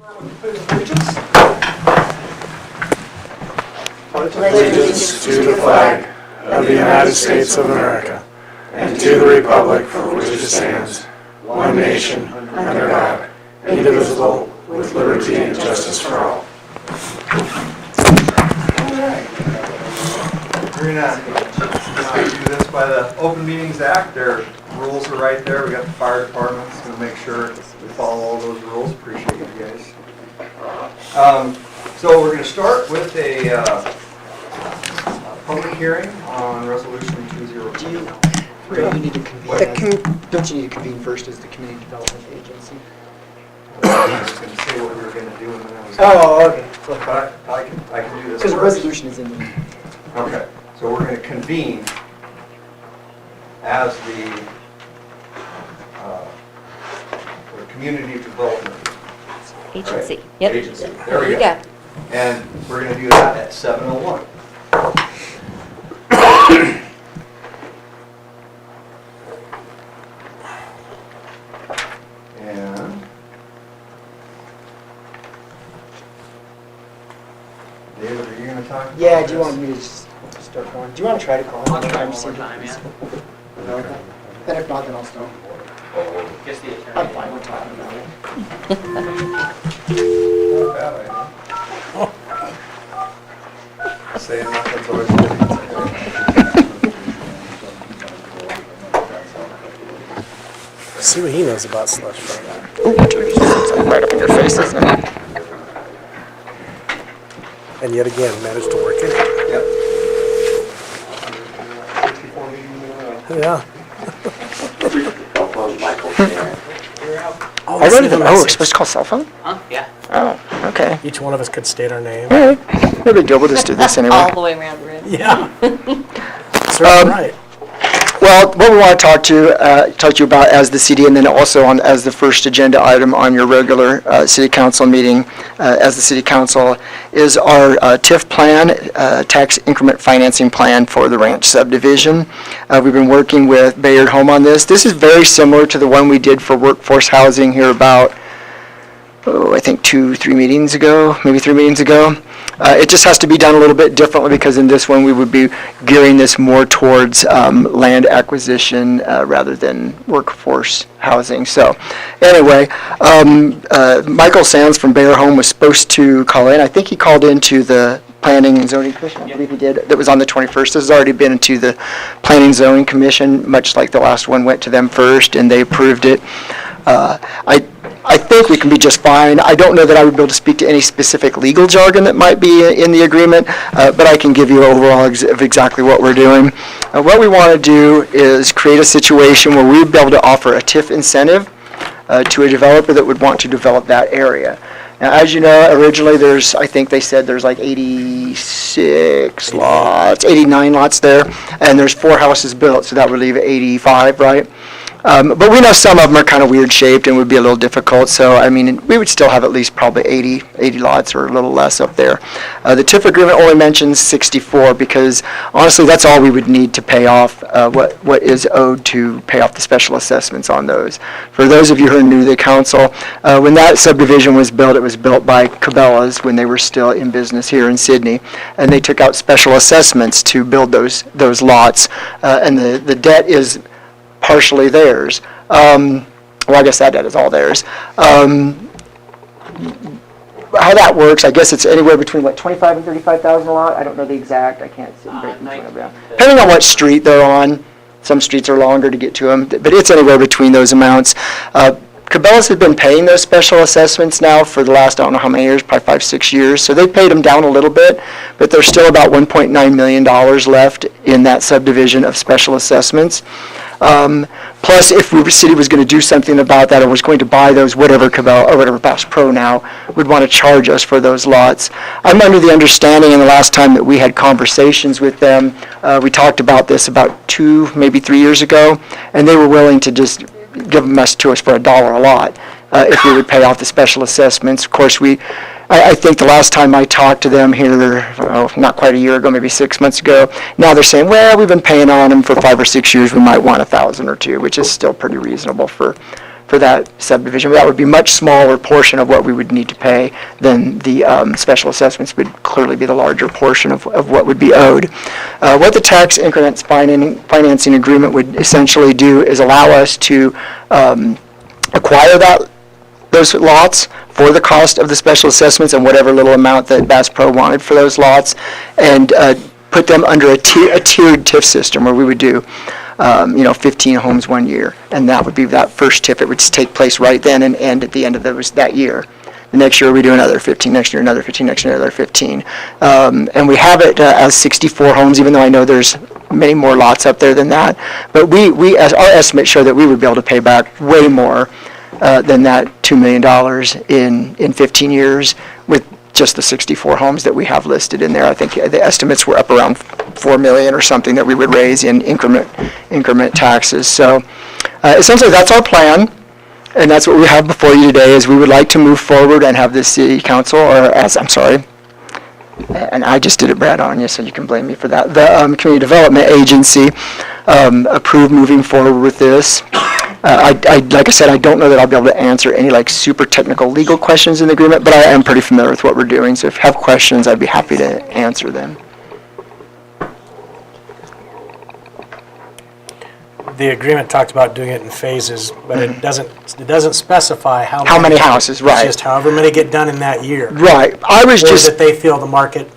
Allegiance to the flag of the United States of America and to the republic for which it stands, one nation, under God, indivisible, with liberty and justice for all. We're going to do this by the Open Meetings Act. Their rules are right there. We got the fire department's going to make sure we follow all those rules. Appreciate you guys. So we're going to start with a public hearing on Resolution 202. You need to convene. Don't you need to convene first as the Community Development Agency? I was going to say what we were going to do, and then I was. Oh, okay. But I can do this. Because the first. resolution is in the. Okay, so we're going to convene as the Community Development Agency. Right. Yep. Agency. There we go. Yeah. And we're going to do that at 7:01. And David, are you going to talk about Yeah, do you this? want me to just start going? Do you want to try to call him? I'll try and one see more if time, he's- yeah. Okay. Then if not, then I'll stop. Guess the attorney. I'm fine with talking about it. Not a bad idea. Saying nothing's always good. See what he knows about slush fund. Right up in your face, isn't it? And yet again, managed to work it. Yep. 64 meetings in a row. Yeah. Oh, we're supposed to call cell phone? Huh? Yeah. Oh, okay. Each one of us could state our name. All right. No big deal. We'll just do this anyway. All the way around the room. Yeah. Serves right. Well, what we want to talk to you about as the CD, and then also as the first agenda item on your regular city council meeting as the city council, is our TIF plan, tax increment financing plan for the ranch subdivision. We've been working with Bayard Home on this. This is very similar to the one we did for workforce housing here about, I think 2-3 meetings ago, maybe 3 meetings ago. It just has to be done a little bit differently because in this one we would be gearing this more towards land acquisition rather than workforce housing. So anyway, Michael Sands from Bayer Home was supposed to call in. I think he called into the Planning and Zoning Commission, I believe he did. That was on the 21st. This has already been into the Planning and Zoning Commission, much like the last one went to them first, and they approved it. I think we can be just fine. I don't know that I would be able to speak to any specific legal jargon that might be in the agreement, but I can give you overall of exactly what we're doing. What we want to do is create a situation where we'd be able to offer a TIF incentive to a developer that would want to develop that area. Now, as you know, originally I think they said there's like 86 lots, 89 lots there, and there's 4 houses built, so that would leave 85, right? But we know some of them are kind of weird shaped and would be a little difficult, so I mean, we would still have at least probably 80 lots or a little less up there. The TIF agreement only mentions 64 because honestly that's all we would need to pay off what is owed to pay off the special assessments on those. For those of you who are new to the council, when that subdivision was built, it was built by Cabela's when they were still in business here in Sydney, and they took out special assessments to build those lots, and the debt is partially theirs. Well, I guess that debt is all theirs. How that works, I guess it's anywhere between, what, 25 and 35,000 a lot? I don't know the exact. I can't sit and break each one of them down. Depending on what street they're on. Some streets are longer to get to them, but it's anywhere between those amounts. Cabela's has been paying those special assessments now for the last, I don't know how many years, probably 5-6 years. So they paid them down a little bit, but there's still about $1.9 million left in that subdivision of special assessments. Plus, if the city was going to do something about that or was going to buy those, whatever Cabela or whatever Bass Pro now would want to charge us for those lots. I'm under the understanding, in the last time that we had conversations with them, we talked about this about 2, maybe 3 years ago, and they were willing to just give them to us for $1 a lot if we would pay off the special assessments. Of course, I think the last time I talked to them here, not quite a year ago, maybe 6 months ago, now they're saying, well, we've been paying on them for 5 or 6 years, we might want $1,000 or $2,000, which is still pretty reasonable for for that subdivision. That would be a much smaller portion of what we would need to pay than the special assessments would clearly be the larger portion of what would be owed. What the tax increments financing agreement would essentially do is allow us to acquire those lots for the cost of the special assessments and whatever little amount that Bass Pro wanted for those lots, and put them under a tiered TIF system where we would do 15 homes 1 year, and that would be that first TIF. It would take place right then and end at the end of that year. The next year we do another 15, next year another 15, next year another 15. And we have it as 64 homes, even though I know there's many more lots up there than that. But we as our estimates show that we would be able to pay back way more than that $2 million in 15 years with just the 64 homes that we have listed in there. I think the estimates were up around $4 million or something that we would raise in increment taxes. So essentially that's our plan, and that's what we have before you today. Is we would like to move forward and have the city council, and I just did it, Brad, on you, so you can blame me for that. The Community Development Agency approve moving forward with this. Like I said, I don't know that I'll be able to answer any super technical legal questions in the agreement, but I am pretty familiar with what we're doing. So if you have questions, I'd be happy to answer them. The agreement talked about doing it in phases, but it doesn't specify how many houses, right. It's just however many get done in that year. Right. I was Or just that they feel the market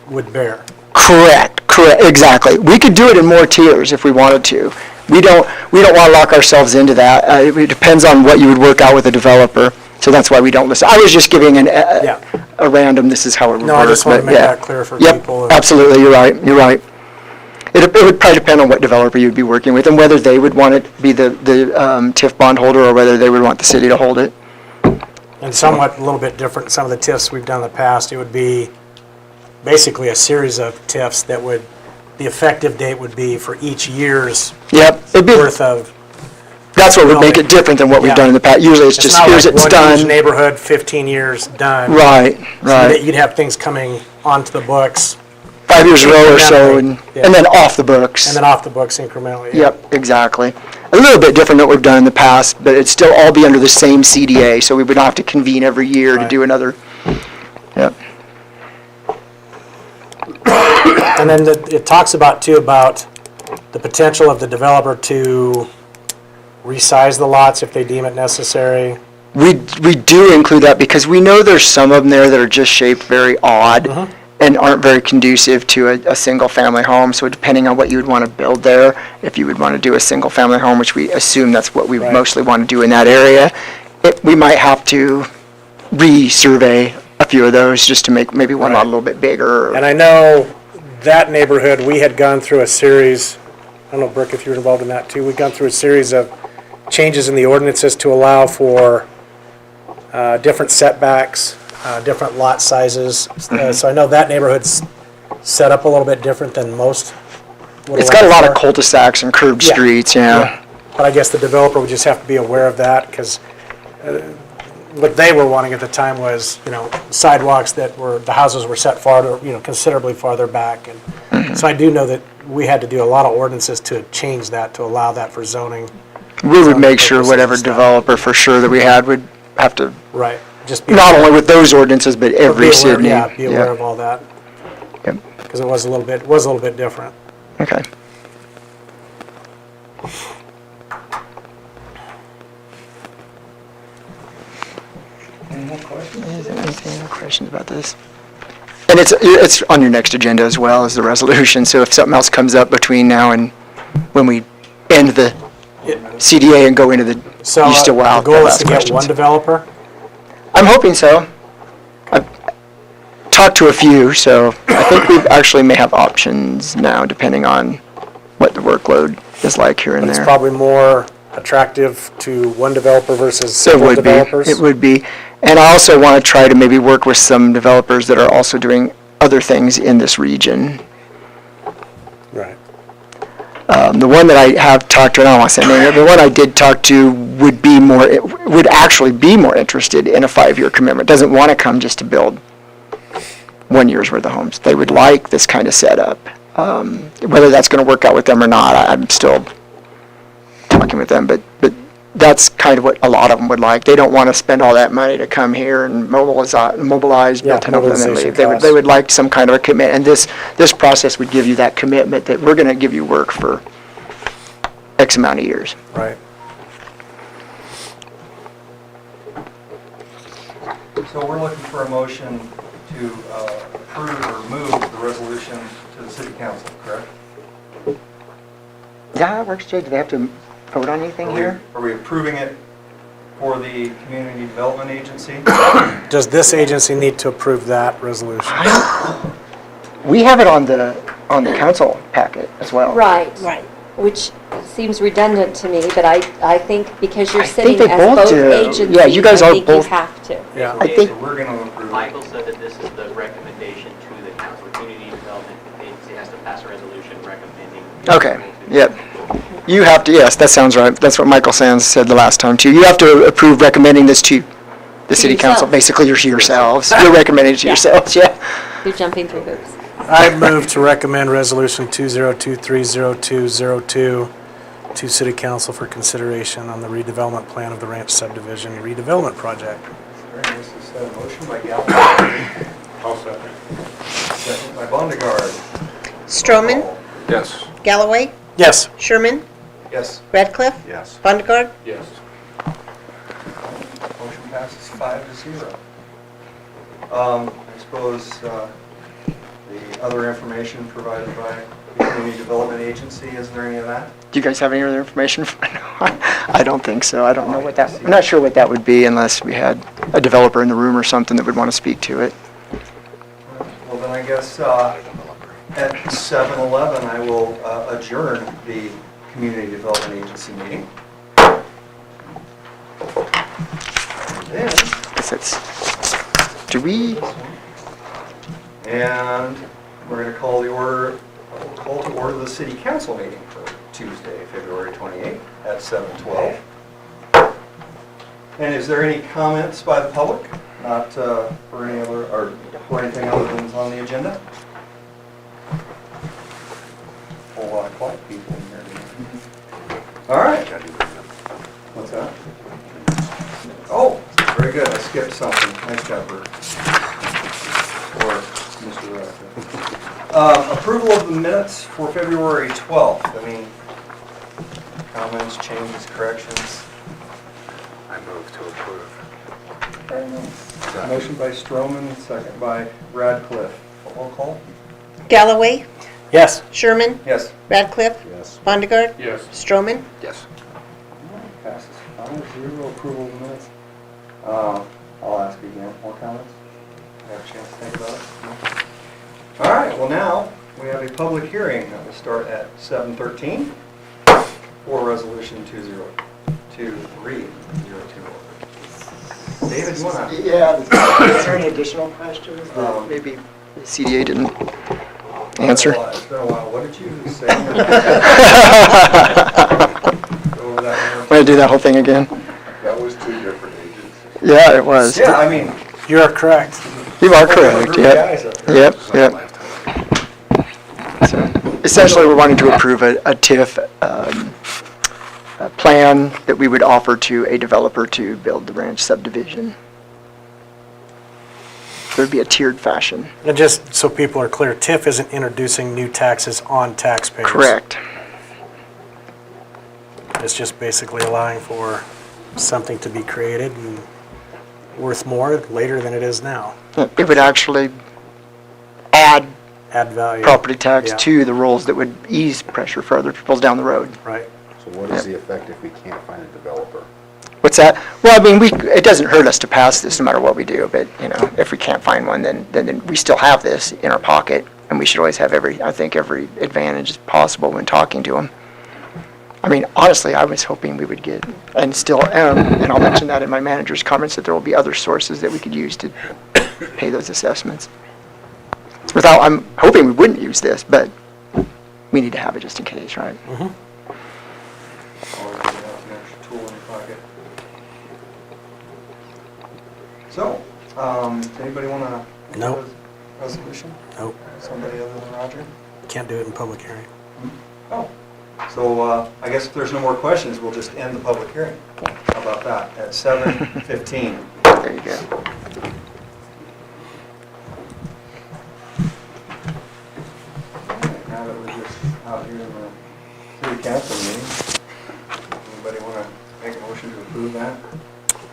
would bear. correct, exactly. We could do it in more tiers if we wanted to. We don't want to lock ourselves into that. It depends on what you would work out with a developer. So that's why we don't list. I was just giving a random, this is how it would work. No, I just want to but make yeah. that clear for Yep, people. absolutely, you're right. It would probably depend on what developer you'd be working with and whether they would want it to be the TIF bondholder or whether they would want the city to hold it. And somewhat a little bit different, some of the TIFs we've done in the past, it would be basically a series of TIFs that would, the effective date would be for each year's Yep, it'd be, worth of. that's what would make it different than what we've Yeah. done in the past. Usually it's just, not here's like it's one done. each neighborhood, 15 years, done. Right. So that you'd have things coming onto the books 5 years ago or so, and Yeah. then off the books. and then off the books incrementally. yeah. Yep, exactly. A little bit different than what we've done in the past, but it'd still all be under the same CDA, so we would not have to convene every year to Right. do another. Yep. And then it talks about the potential of the developer to resize the lots if they deem it necessary. We do include that because we know there's some of them there that are just shaped very odd and aren't very conducive to a single-family home. So depending on what you would want to build there, if you would want to do a single-family home, which we assume that's what we Right. mostly want to do in that area, we might have to resurvey a few of those just to make maybe one lot a little bit bigger. And I know that neighborhood, we had gone through a series, I don't know, Brooke, if you were involved in that too, we'd gone through a series of changes in the ordinances to allow for different setbacks, different lot sizes. So I know that neighborhood's set up a little bit different than most would It's got a allow lot of for. cul-de-sacs and curved Yeah. streets, yeah. But I guess the developer would just have to be aware of that, because what they were wanting at the time was, sidewalks that the houses were set farther, considerably farther back. And so I do know that we had to do a lot of ordinances to change that, to allow that for zoning. We would make sure purposes whatever and stuff. developer for sure that we had would have to, Right. Just be not only with those ordinances, but be every aware- Sydney. Yeah, be aware of all that, Yep. because it was a little bit different. Okay. Any more questions? Is there any questions about this? And it's on your next agenda as well as the resolution, so if something else comes up between now and when we end the CDA and go into the, So you still will the have goal is ask to get one questions. developer? I'm hoping so. I've talked to a few, so I think we actually may have options now, depending on what the workload is like here and But it's there. probably more attractive to one developer versus It several would be, developers? it would be. And I also want to try to maybe work with some developers that are also doing other things in this region. Right. The one that I have talked to, and I don't want to say name, the one I did talk to would actually be more interested in a 5-year commitment. Doesn't want to come just to build 1 year's worth of homes. They would like this kind of setup. Whether that's going to work out with them or not, I'm still talking with them, but that's kind of what a lot of them would like. They don't want to spend all that money to come here and mobilize, Yeah, build it up, and then mobilization leave. They costs. would like some kind of a commitment, and this process would give you that commitment that we're going to give you work for X amount of years. Right. So we're looking for a motion to approve or move the resolution to the city council, correct? Yeah, that works, Jay. Do they have to vote on anything here? Are we approving it for the Community Development Agency? Does this agency need to approve that resolution? We have it on the council packet as well. Right. Right. Which seems redundant to me, but I think because you're I think sitting they as both both do. agencies, Yeah, you guys I are think both- you have to. Yeah. I think- So we're going to approve it. Michael said that this is the recommendation to the council. The Community Development Agency has to pass a resolution recommending. Okay, yep. You have to, yes, that sounds right. That's what Michael Sands said the last time too. You have to approve recommending this to the city council. yourself. Basically, you're to yourselves. You're recommending it to Yeah. yourselves, yeah. You're jumping through hoops. I move to recommend Resolution 20230202 to City Council for consideration on the redevelopment plan of the Ranch Subdivision redevelopment project. Very nice. Is that a motion by Galvin? I'll second. Second by Bondegaard. Stroman, Yes. Galloway, Yes. Sherman, Yes. Radcliffe, Yes. Bondegaard, Yes. Motion passes 5-0. I suppose the other information provided by the Community Development Agency, isn't there any of that? Do you guys have any other information? I don't think so. I don't know what that, I'm not sure what that would be unless we had a developer in the room or something that would want to speak to it. Well, then I guess at 7:11, I will adjourn the Community Development Agency meeting. And Guess it's, do we, And we're going to call to order the city council meeting for Tuesday, February 28th at 7:12. And is there any comments by the public? Not for any other, or for anything other than is on the agenda? A whole lot of quiet people in here today. All right. What's that? Oh, very good. I skipped something. Nice job, Bert. Or Mr. Radcliffe. Approval of the minutes for February 12th. Any comments, changes, corrections? I move to approve. Motion by Stroman, second by Radcliffe. Roll call? Galloway, Yes. Sherman, Yes. Radcliffe, Yes. Bondegaard, Yes. Stroman, Yes. Passes 5-0, approval of the minutes. I'll ask you again, more comments? Have a chance to think about it? No? All right, well now, we have a public hearing that will start at 7:13 for Resolution 2023-020. David, you want to? yeah, is there any additional questions that maybe the CDA didn't answer? It's been a while. What did you say? Go over that one. Want to do that whole thing again? That was two different agencies. Yeah, it was. Yeah, I mean. You are correct. You are group correct, of yep. guys up there. Yep, yep. So, essentially, we're wanting to approve a TIF a plan that we would offer to a developer to build the ranch subdivision. There would be a tiered fashion. And just so people are clear, TIF isn't introducing new taxes on taxpayers. Correct. It's just basically allowing for something to be created and worth more later than it is now. It would actually add Add value. property tax Yeah. to the rolls that would ease pressure for other people down the road. Right. So what is the effect if we can't find a developer? What's that? Well, I mean, it doesn't hurt us to pass this no matter what we do, but, you know, if we can't find one, then we still have this in our pocket, and we should always have every advantage possible when talking to them. I mean, honestly, I was hoping we would get, and still am, and I'll mention that in my manager's comments, that there will be other sources that we could use to pay those assessments. I'm hoping we wouldn't use this, but we need to have it just in case, right? Always good to have an extra tool in your pocket. So, does anybody want to? Nope. Resolution? Nope. Somebody other than Roger? Can't do it in public hearing. Oh, So I guess if there's no more questions, we'll just end the public hearing. How about that, at 7:15? There you go. Now that we're just out here in the city council meeting, anybody want to make a motion to approve that?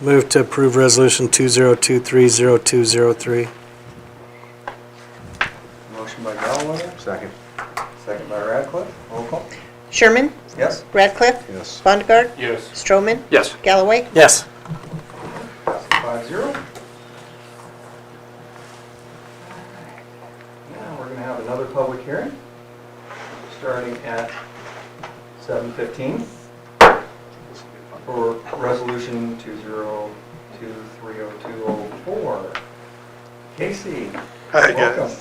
Move to approve Resolution 2023-0203. Motion by Galloway, Second. second by Radcliffe. Roll call. Sherman? Yes? Radcliffe? Yes. Bondegaard? Yes. Stroman? Yes. Galloway? Yes. Passes 5-0. Now we're going to have another public hearing, starting at 7:15 for Resolution 20230204. Casey, Hi, welcome.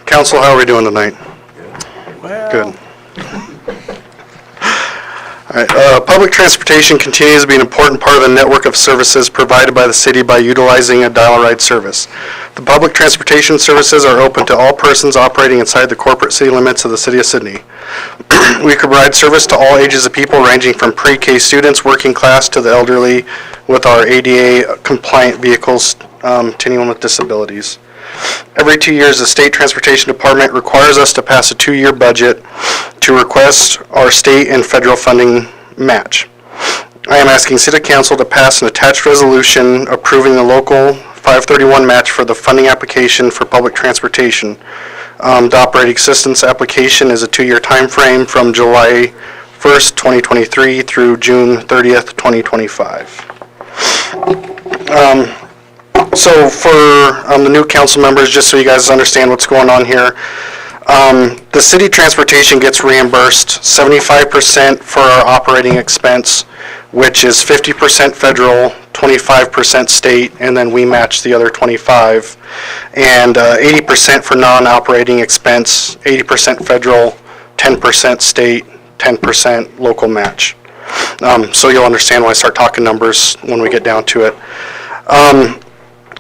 Council, how are we doing tonight? Good. All right, public transportation continues to be an important part of the network of services provided by the city by utilizing a dial-a-ride service. The public transportation services are open to all persons operating inside the corporate city limits of the city of Sydney. We provide service to all ages of people ranging from pre-K students, working class, to the elderly with our ADA compliant vehicles to anyone with disabilities. Every 2 years, the State Transportation Department requires us to pass a 2-year budget to request our state and federal funding match. I am asking City Council to pass an attached resolution approving the local 531 match for the funding application for public transportation. The operating assistance application is a 2-year time frame from July 1st, 2023 through June 30th, 2025. So for the new council members, just so you guys understand what's going on here, the city transportation gets reimbursed 75% for our operating expense, which is 50% federal, 25% state, and then we match the other 25, and 80% for non-operating expense, 80% federal, 10% state, 10% local match. So you'll understand when I start talking numbers when we get down to it.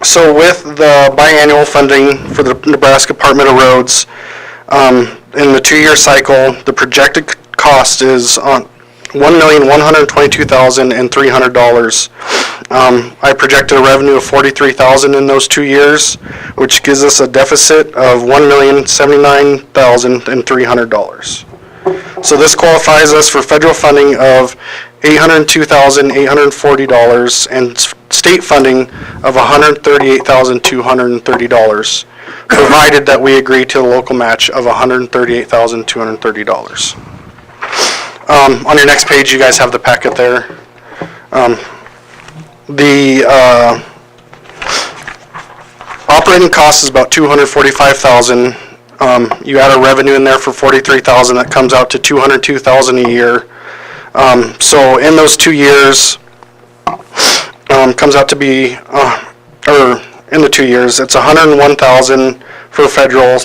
So with the biannual funding for the Nebraska Department of Roads, in the 2-year cycle, the projected cost is on $1,122,300. I projected a revenue of $43,000 in those 2 years, which gives us a deficit of $1,079,300. So this qualifies us for federal funding of $802,840 and state funding of $138,230, provided that we agree to the local match of $138,230. On your next page, you guys have the packet there. The operating cost is about $245,000. You add a revenue in there for $43,000, that comes out to $202,000 a year. So in those 2 years, comes out to be, or in the 2 years, it's $101,000 for federal.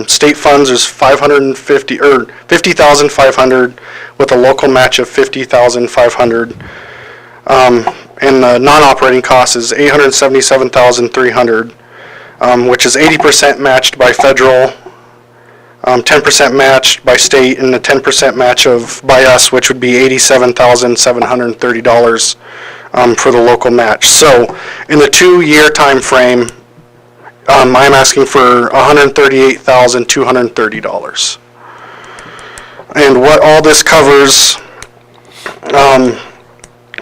State funds is $50,500 with a local match of $50,500. And the non-operating cost is $877,300, which is 80% matched by federal, 10% matched by state, and a 10% match by us, which would be $87,730 for the local match. So in the 2-year time frame, I'm asking for $138,230. And what all this covers,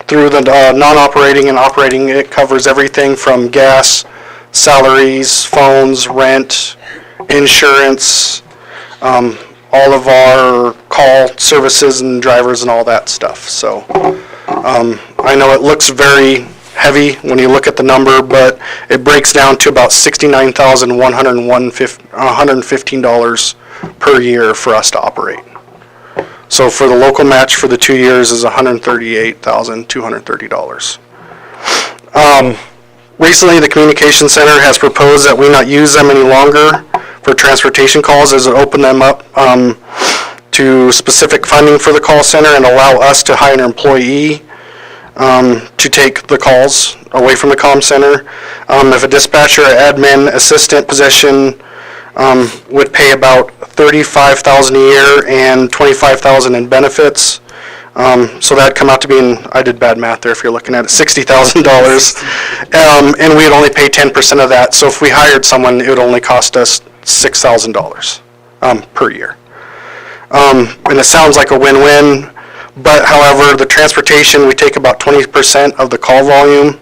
through the non-operating and operating, it covers everything from gas, salaries, phones, rent, insurance, all of our call services and drivers and all that stuff. So I know it looks very heavy when you look at the number, but it breaks down to about $69,115 per year for us to operate. So for the local match for the 2 years is $138,230. Recently, the Communication Center has proposed that we not use them any longer for transportation calls, as it opened them up to specific funding for the call center and allow us to hire an employee to take the calls away from the comm center. If a dispatcher or admin assistant position would pay about $35,000 a year and $25,000 in benefits. So that'd come out to being, I did bad math there if you're looking at it, $60,000. And we'd only pay 10% of that. So if we hired someone, it would only cost us $6,000 per year. And it sounds like a win-win, but however, the transportation, we take about 20% of the call volume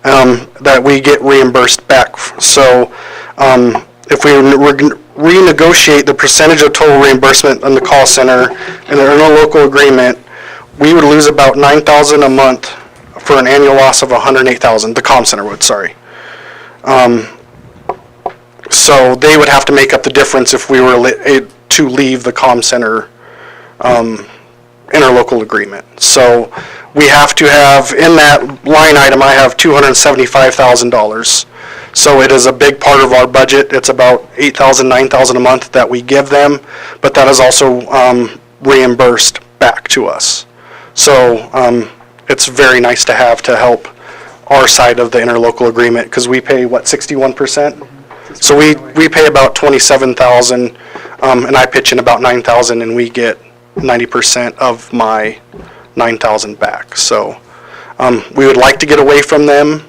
that we get reimbursed back. So if we renegotiate the percentage of total reimbursement on the call center in a local agreement, we would lose about $9,000 a month for an annual loss of $108,000. The comm center would, sorry. So they would have to make up the difference if we were to leave the comm center interlocal agreement. So we have to have, in that line item, I have $275,000. So it is a big part of our budget. It's about $8,000, $9,000 a month that we give them, but that is also reimbursed back to us. So it's very nice to have to help our side of the interlocal agreement, because we pay, what, 61%? So we pay about $27,000, and I pitch in about $9,000, and we get 90% of my $9,000 back. So we would like to get away from them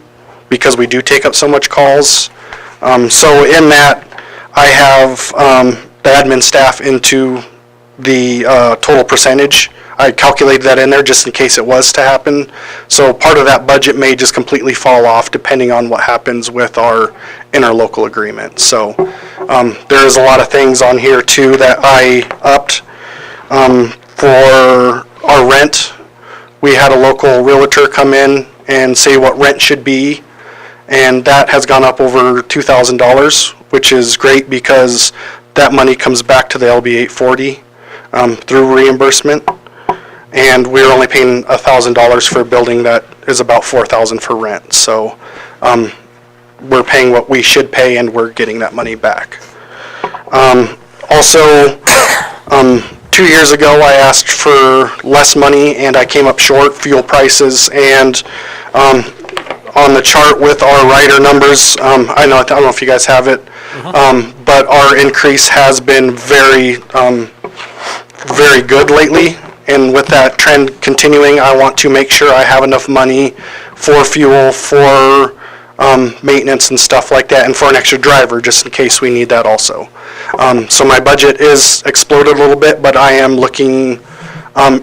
because we do take up so much calls. So in that, I have the admin staff into the total percentage. I calculated that in there just in case it was to happen. So part of that budget may just completely fall off depending on what happens with our interlocal agreement. So there is a lot of things on here too that I upped. For our rent, we had a local realtor come in and say what rent should be, and that has gone up over $2,000, which is great because that money comes back to the LB 840 through reimbursement. And we're only paying $1,000 for a building that is about $4,000 for rent. So we're paying what we should pay, and we're getting that money back. Also, 2 years ago, I asked for less money, and I came up short fuel prices. And on the chart with our rider numbers, I don't know if you guys have it, but our increase has been very, very good lately. And with that trend continuing, I want to make sure I have enough money for fuel, for maintenance and stuff like that, and for an extra driver, just in case we need that also. So my budget is exploded a little bit, but I am looking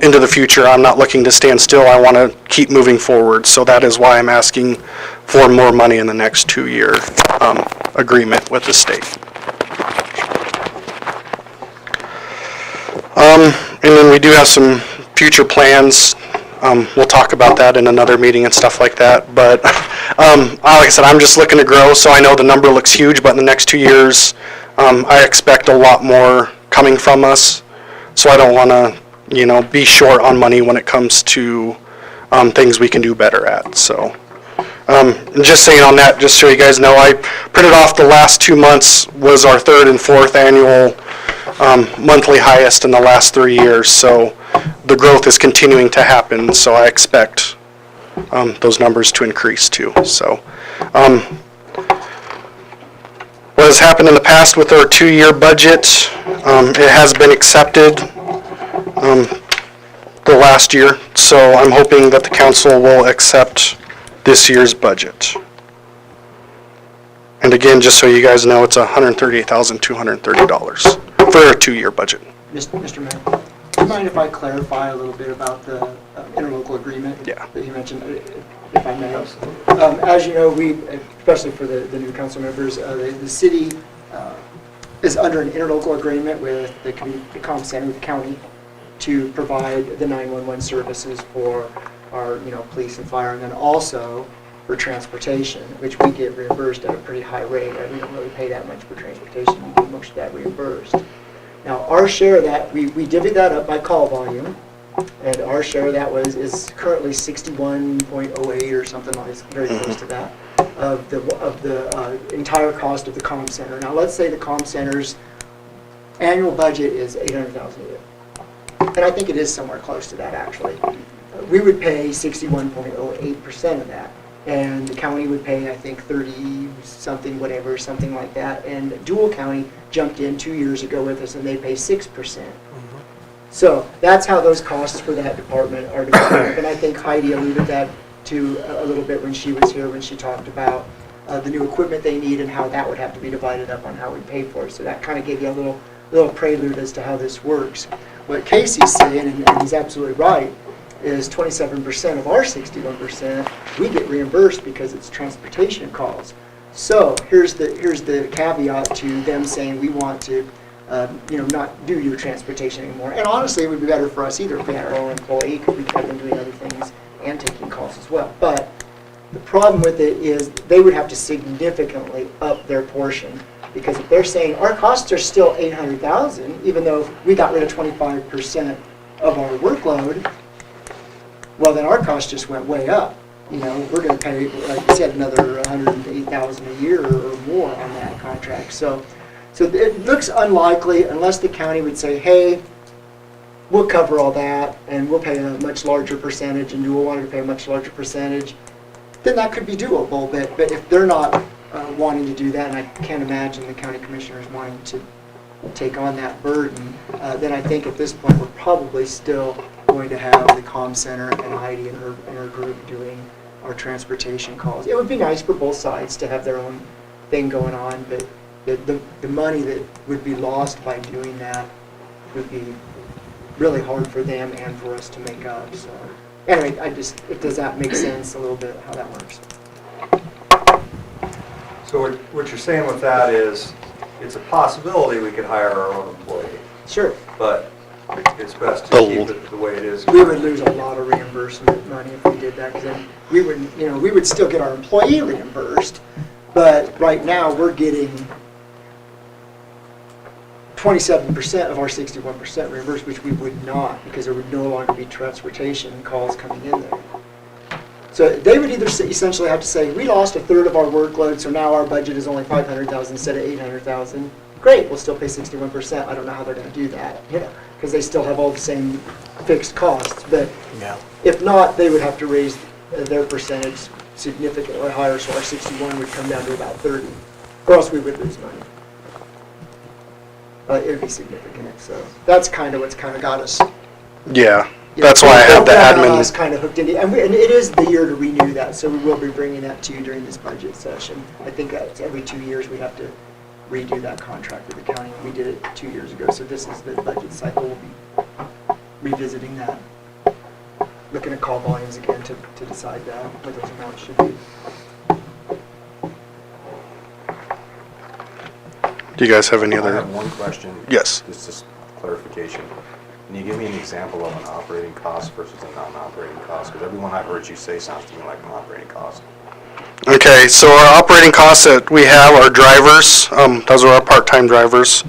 into the future. I'm not looking to stand still. I want to keep moving forward. So that is why I'm asking for more money in the next 2-year agreement with the state. And then we do have some future plans. We'll talk about that in another meeting and stuff like that. But like I said, I'm just looking to grow, so I know the number looks huge, but in the next 2 years, I expect a lot more coming from us. So I don't want to, be short on money when it comes to things we can do better at. So just saying on that, just so you guys know, I printed off the last 2 months was our 3rd and 4th annual monthly highest in the last 3 years. So the growth is continuing to happen. So I expect those numbers to increase too. So what has happened in the past with our 2-year budget, it has been accepted the last year. So I'm hoping that the council will accept this year's budget. And again, just so you guys know, it's $138,230 for a 2-year budget. Mr. Mayor, do you mind if I clarify a little bit about the interlocal agreement Yeah. that you mentioned, if I may? As you know, we, especially for the new council members, the city is under an interlocal agreement with the comm center, with the county, to provide the 911 services for our, police and fire, and then also for transportation, which we get reimbursed at a pretty high rate. We don't really pay that much for transportation. We get most of that reimbursed. Now, our share of that, we divvied that up by call volume, and our share of that is currently 61.08 or something like that, very close to that, of the entire cost of the comm center. Now, let's say the comm center's annual budget is $800,000 a year, and I think it is somewhere close to that actually. We would pay 61.08% of that. and the county would pay, I think, 30-something, whatever, something like that. And Dual County jumped in 2 years ago with us, and they pay 6%. So that's how those costs for that department are developed. And I think Heidi alluded that to a little bit when she was here, when she talked about the new equipment they need and how that would have to be divided up on how we pay for it. So that kind of gave you a little prelude as to how this works. What Casey's saying, and he's absolutely right, is 27% of our 61%, we get reimbursed because it's transportation calls. So here's the caveat to them saying we want to, not do your transportation anymore. And honestly, it would be better for us either if we had our own employee, because we could have them doing other things and taking calls as well. But the problem with it is they would have to significantly up their portion, because if they're saying our costs are still $800,000, even though we got rid of 25% of our workload, well, then our cost just went way up. We're going to pay, like you said, another $108,000 a year or more on that contract. So it looks unlikely unless the county would say, hey, we'll cover all that and we'll pay a much larger percentage, and Dual wanted to pay a much larger percentage, then that could be doable. But if they're not wanting to do that, and I can't imagine the county commissioners wanting to take on that burden, then I think at this point we're probably still going to have the comm center and Heidi and her group doing our transportation calls. It would be nice for both sides to have their own thing going on, but the money that would be lost by doing that would be really hard for them and for us to make up. So anyway, does that make sense a little bit how that works? So what you're saying with that is, it's a possibility we could hire our own employee, Sure. but it's best to keep it the way it is. We would lose a lot of reimbursement money if we did that, because then we would still get our employee reimbursed, but right now we're getting 27% of our 61% reimbursed, which we would not, because there would no longer be transportation calls coming in there. So they would either essentially have to say, we lost a third of our workload, so now our budget is only $500,000 instead of $800,000. Great, we'll still pay 61%. I don't know how they're going to do that, because they still have all the same fixed costs. But Yeah. if not, they would have to raise their percentage significantly higher, so our 61 would come down to about 30, or else we would lose money. It would be significant. So that's kind of what's kind of got us. Yeah, that's why I have the Us admin. kind of hooked into, and it is the year to renew that, so we will be bringing that to you during this budget session. I think that's every 2 years we have to redo that contract with the county. We did it 2 years ago, so this is the budget cycle. We'll be revisiting that, looking at call volumes again to decide what those amounts should be. Do you guys have any I other? have one question. Yes. Just clarification. Can you give me an example of an operating cost versus a non-operating cost? Because everyone I've heard you say sounds to me like an operating cost. Okay, so our operating costs that we have are drivers. Those are our part-time drivers.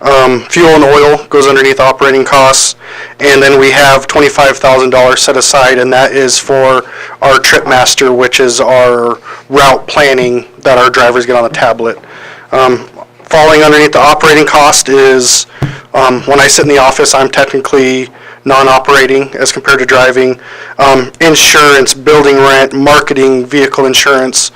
Fuel and oil goes underneath operating costs. And then we have $25,000 set aside, and that is for our Trip Master, which is our route planning that our drivers get on the tablet. Falling underneath the operating cost is, when I sit in the office, I'm technically non-operating as compared to driving. Insurance, building rent, marketing, vehicle insurance.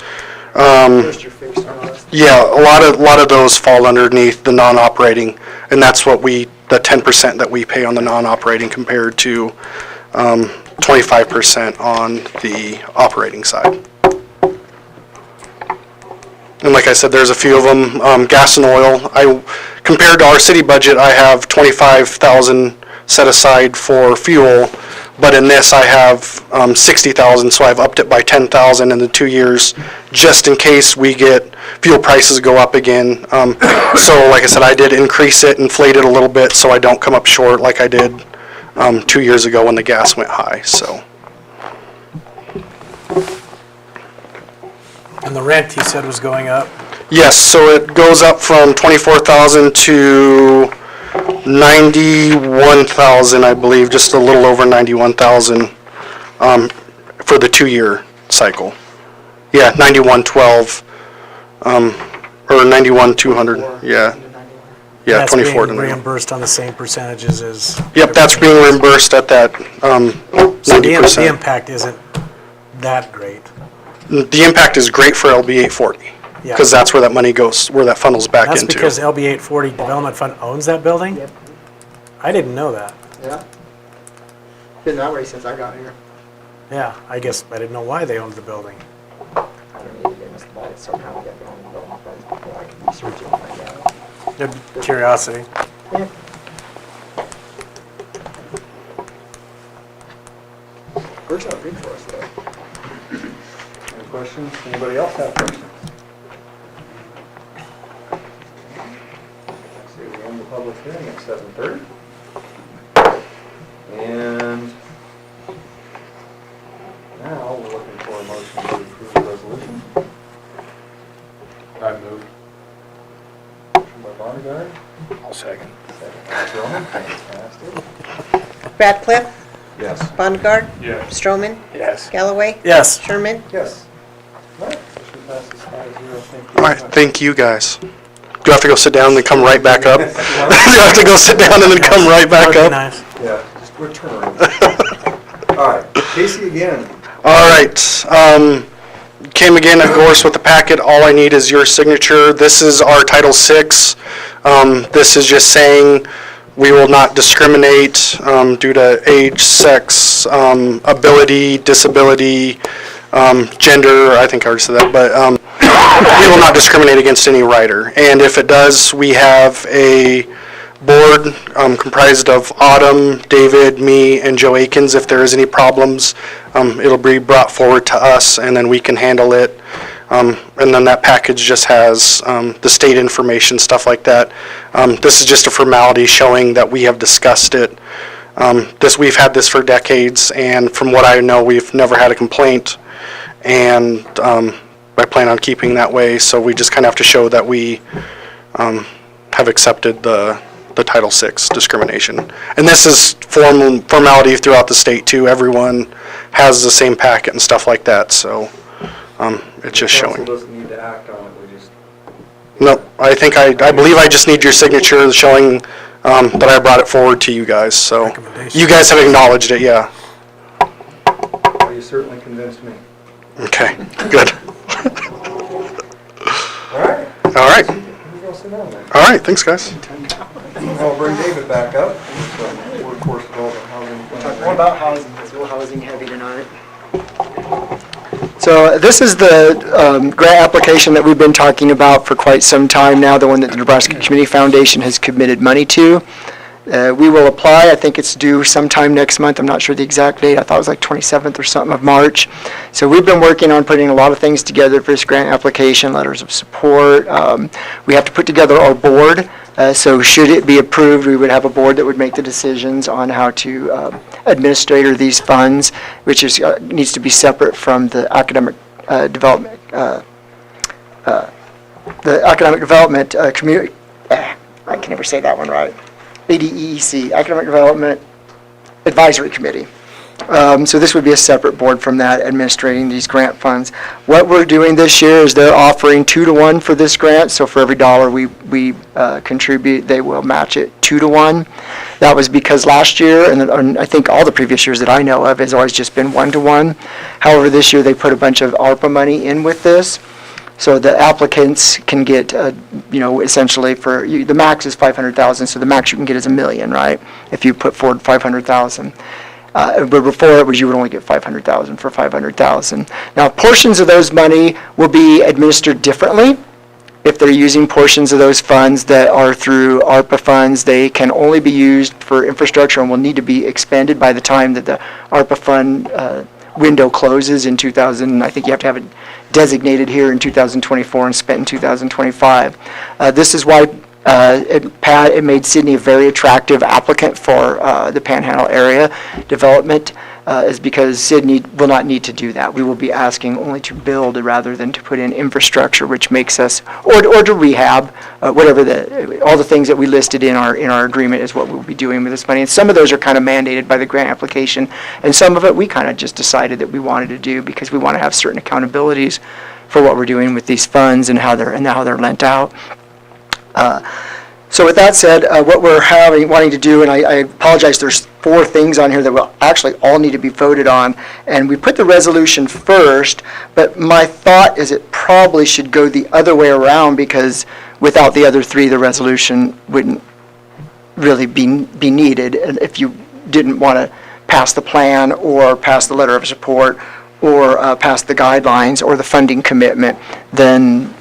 First, your fixed cost. Yeah, a lot of those fall underneath the non-operating, and that's what the 10% that we pay on the non-operating compared to 25% on the operating side. And like I said, there's a few of them. Gas and oil. Compared to our city budget, I have $25,000 set aside for fuel, but in this I have $60,000, so I've upped it by $10,000 in the 2 years, just in case we get fuel prices go up again. So like I said, I did increase it, inflate it a little bit, so I don't come up short like I did 2 years ago when the gas went high. So. And the rent, he said, was going up. Yes, so it goes up from 24,000 to 91,000, I believe, just a little over 91,000 for the 2-year cycle. Yeah, 9112 or 91,200. Yeah, yeah, That's 24 to being 91. reimbursed on the same percentages as. Yep, that's being reimbursed at that So the 90%. impact isn't that great. the impact is great for LB 840, Yeah. because that's where that money goes, where that funnels back That's into. because LB 840 Development Fund owns that building? Yep. I didn't know that. Yeah. Been that way since I got here. Yeah, I guess I didn't know why they owned the building. I don't know, they must have bought it somehow, we got their own development funds before I can research it and find out. Just curiosity. Yeah. Works out good for us though. Any questions? Anybody else have questions? See, we end the public hearing at 7:30. And now we're looking for a motion to approve the resolution. I move. Motion by Bonnegar, I'll second. second by Stroman. Fantastic. Radcliffe, Yes. Bonnegar, Yes. Stroman, Yes. Galloway, Yes. Sherman. Yes. All right, motion passes 5-0. Thank you. All right, thank you guys. Do I have to go sit down and then come right back up? Do I have to go sit down and then come right back That'd be up? nice. Yeah, just return. All right, Casey again. All right, came again, of course, with the packet. All I need is your signature. This is our Title VI. This is just saying we will not discriminate due to age, sex, ability, disability, gender. I think I already said that, but we will not discriminate against any rider. And if it does, we have a board comprised of Autumn, David, me, and Joe Akins. If there is any problems, it'll be brought forward to us, and then we can handle it. And then that package just has the state information, stuff like that. This is just a formality showing that we have discussed it. We've had this for decades, and from what I know, we've never had a complaint. And I plan on keeping that way, so we just kind of have to show that we have accepted the Title VI discrimination. And this is formality throughout the state too. Everyone has the same packet and stuff like that, so it's just The council showing. doesn't need to act on it, we just. No, I think I believe I just need your signature showing that I brought it forward to you guys, so. Recommendation. You guys have acknowledged it, yeah. Well, you certainly convinced me. Okay, good. All right. All right, You go sit down there. all right, thanks, guys. I'll bring David back up. Workforce Development Housing Plan. More about housing, it's real housing heavy tonight. So this is the grant application that we've been talking about for quite some time now, the one that the Nebraska Community Foundation has committed money to. We will apply, I think it's due sometime next month, I'm not sure the exact date, I thought it was like 27th or something of March. So we've been working on putting a lot of things together for this grant application, letters of support. We have to put together our board, so should it be approved, we would have a board that would make the decisions on how to administer these funds, which is needs to be separate from the academic development, community, I can never say that one right. ADEEC, Academic Development Advisory Committee. So this would be a separate board from that administrating these grant funds. What we're doing this year is they're offering 2-to-1 for this grant, so for every dollar we contribute, they will match it 2-to-1. That was because last year, and I think all the previous years that I know of, has always just been 1-to-1. However, this year they put a bunch of ARPA money in with this. So the applicants can get, essentially the max is 500,000, so the max you can get is $1 million, right? If you put forward 500,000. But before it was you would only get 500,000 for 500,000. Now, portions of those money will be administered differently. If they're using portions of those funds that are through ARPA funds, they can only be used for infrastructure and will need to be expended by the time that the ARPA fund window closes in 2000. I think you have to have it designated here in 2024 and spent in 2025. This is why it made Sydney a very attractive applicant for the Panhandle area development, is because Sydney will not need to do that. We will be asking only to build rather than to put in infrastructure, which makes us, or to rehab, whatever all the things that we listed in our agreement is what we'll be doing with this money. And some of those are kind of mandated by the grant application, and some of it we kind of just decided that we wanted to do because we want to have certain accountabilities for what we're doing with these funds and how they're lent out. So with that said, what we're wanting to do, and I apologize, there's 4 things on here that will actually all need to be voted on. And we put the resolution first, but my thought is it probably should go the other way around, because without the other 3, the resolution wouldn't really be needed. And if you didn't want to pass the plan or pass the letter of support or pass the guidelines or the funding commitment, then,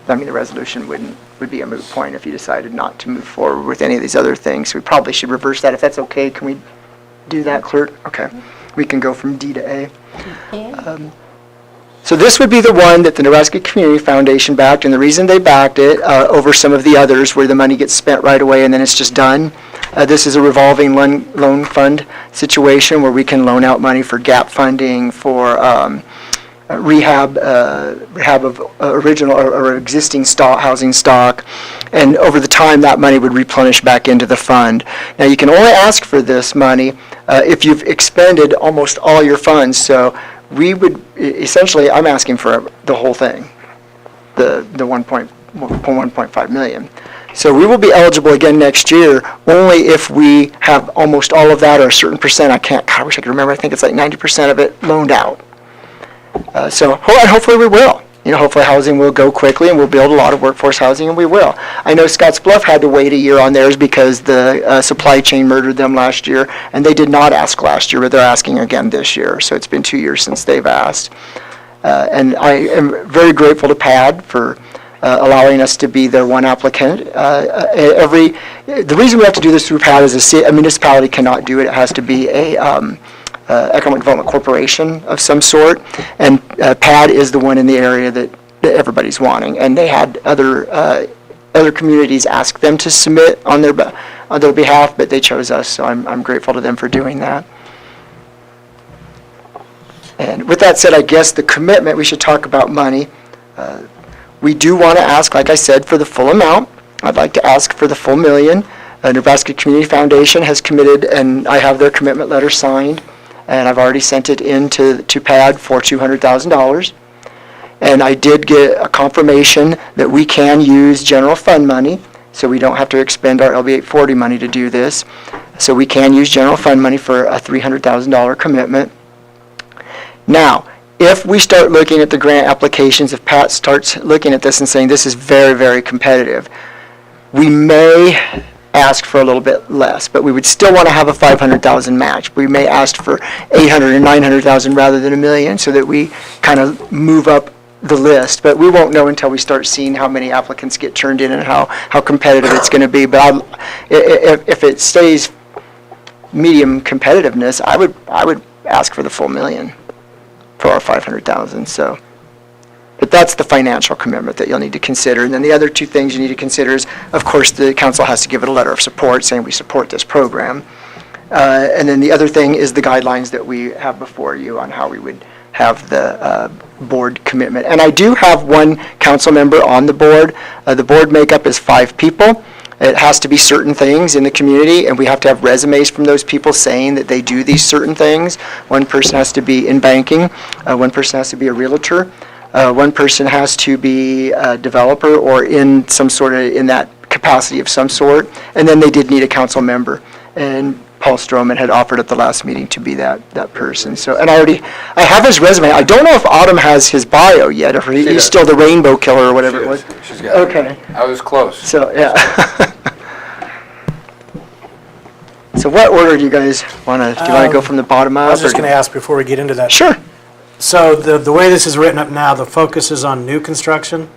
the resolution would be a moot point if you decided not to move forward with any of these other things. So we probably should reverse that. If that's okay, can we do that, clerk? Okay. We can go from D to A. So this would be the one that the Nebraska Community Foundation backed, and the reason they backed it over some of the others where the money gets spent right away and then it's just done. This is a revolving loan fund situation where we can loan out money for gap funding, for rehab of original or existing housing stock, and over the time that money would replenish back into the fund. Now you can only ask for this money if you've expended almost all your funds. So we would essentially, I'm asking for the whole thing, the 1.5 million. So we will be eligible again next year only if we have almost all of that, or a certain percent. I wish I could remember. I think it's like 90% of it loaned out. So hopefully we will. Hopefully housing will go quickly and we'll build a lot of workforce housing, and we will. I know Scottsbluff had to wait a year on theirs because the supply chain murdered them last year, and they did not ask last year, but they're asking again this year. So it's been 2 years since they've asked. And I am very grateful to PAD for allowing us to be their one applicant. The reason we have to do this through PAD is a municipality cannot do it. It has to be a economic development corporation of some sort, and PAD is the one in the area that everybody's wanting. And they had other communities ask them to submit on their behalf, but they chose us, so I'm grateful to them for doing that. And with that said, I guess the commitment, we should talk about money. We do want to ask, like I said, for the full amount. I'd like to ask for the full $1 million. Nebraska Community Foundation has committed, and I have their commitment letter signed, and I've already sent it in to PAD for $200,000. And I did get a confirmation that we can use general fund money, so we don't have to expend our LB 840 money to do this. So we can use general fund money for a $300,000 commitment. Now, if we start looking at the grant applications, if Pat starts looking at this and saying this is very, very competitive, we may ask for a little bit less, but we would still want to have a $500,000 match. We may ask for $800,000 and $900,000 rather than $1 million, so that we kind of move up the list. But we won't know until we start seeing how many applicants get turned in and how competitive it's going to be. But if it stays medium competitiveness, I would ask for the full $1 million for our $500,000. So, but that's the financial commitment that you'll need to consider. And then the other 2 things you need to consider is, of course, the council has to give it a letter of support saying we support this program. And then the other thing is the guidelines that we have before you on how we would have the board commitment. And I do have 1 council member on the board. The board makeup is 5 people. It has to be certain things in the community, and we have to have resumes from those people saying that they do these certain things. 1 person has to be in banking. 1 person has to be a realtor. 1 person has to be a developer or in some sort of, in that capacity of some sort. And then they did need a council member. And Paul Stroman had offered at the last meeting to be that person. So, and I have his resume. I don't know if Autumn has his bio yet, or he's still the rainbow killer or whatever it was. She's got it. Okay. I was close. So, yeah. So what order do you guys want to, do you want to go from the bottom up? I was just or- going to ask before we get into that. Sure. So the way this is written up now, the focus is on new construction?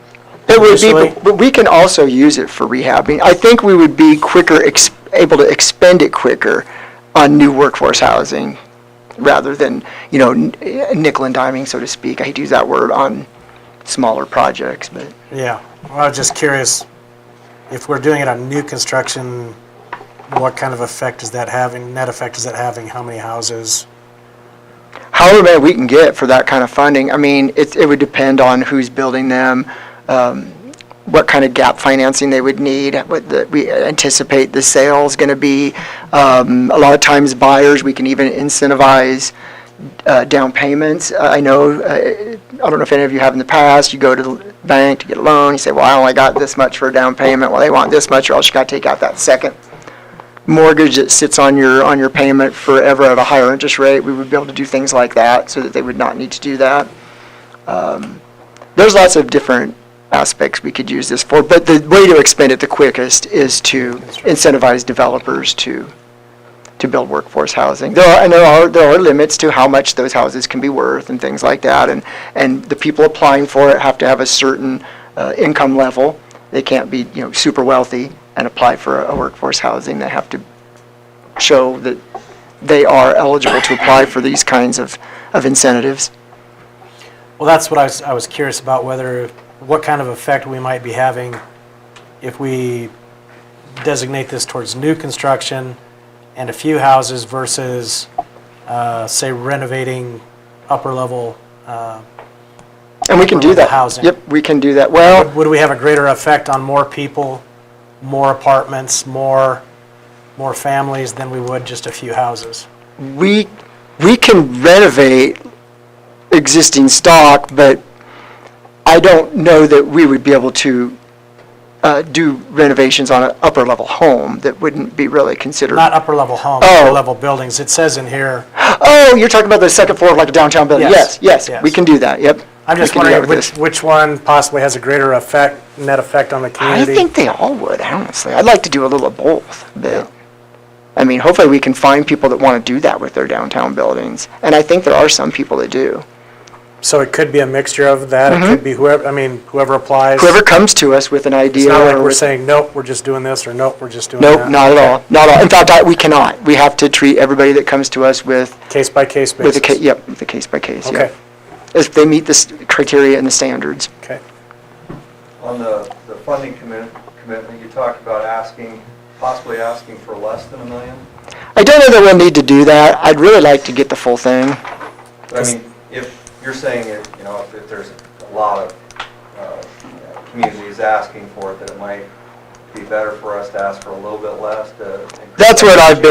It would be, initially? but we can also use it for rehabbing. I think we would be quicker, able to expend it quicker on new workforce housing rather than, nickel and diming, so to speak. I hate to use that word on smaller projects, but. Yeah. Well, I was just curious, if we're doing it on new construction, what kind of effect is that having, net effect is that having, how many houses? However many we can get for that kind of funding. I mean, it would depend on who's building them, what kind of gap financing they would need, we anticipate the sale's going to be. A lot of times buyers, we can even incentivize down payments. I know, I don't know if any of you have in the past, you go to the bank to get a loan, you say, well, I only got this much for a down payment, well, they want this much, or else you got to take out that second mortgage that sits on your payment forever at a higher interest rate. We would be able to do things like that so that they would not need to do that. There's lots of different aspects we could use this for, but the way to expend it the quickest is to incentivize developers to build workforce housing. There are limits to how much those houses can be worth and things like that, and the people applying for it have to have a certain income level. They can't be, super wealthy and apply for a workforce housing. They have to show that they are eligible to apply for these kinds of incentives. Well, that's what I was curious about, what kind of effect we might be having if we designate this towards new construction and a few houses versus, say, renovating upper level. And we can do that. Housing. Yep, we can do that. Well, Would we have a greater effect on more people, more apartments, more families than we would just a few houses? we can renovate existing stock, but I don't know that we would be able to do renovations on an upper level home that wouldn't be really considered. Not upper level homes, Oh. upper level buildings. It says in here, Oh, you're talking about the second floor of like a downtown building? Yes, Yes, yes. we can do that, yep. I'm just We can do wondering that with which one possibly has a greater net effect on the this. I community. think they all would, honestly. I'd like to do a little of both, but, I mean, hopefully we can find people that want to do that with their downtown buildings. And I think there are some people that do. So it could be a mixture of that. It could be whoever applies. Whoever comes to us with an It's idea. not like or we're with- saying, nope, we're just doing this, or nope, we're just doing that. Nope, not at all, not at all. In fact, we cannot. We have to treat everybody that comes to us with, Case by case with basis. with a case by case, Okay, yeah. If they meet the criteria and the standards. okay. On the funding commitment, you talked about possibly asking for less than $1 million. I don't know that we'll need to do that. I'd really like to get the full thing. But I mean, if you're saying it, if there's a lot of communities asking for it, that it might be better for us to ask for a little bit less to. That's what I've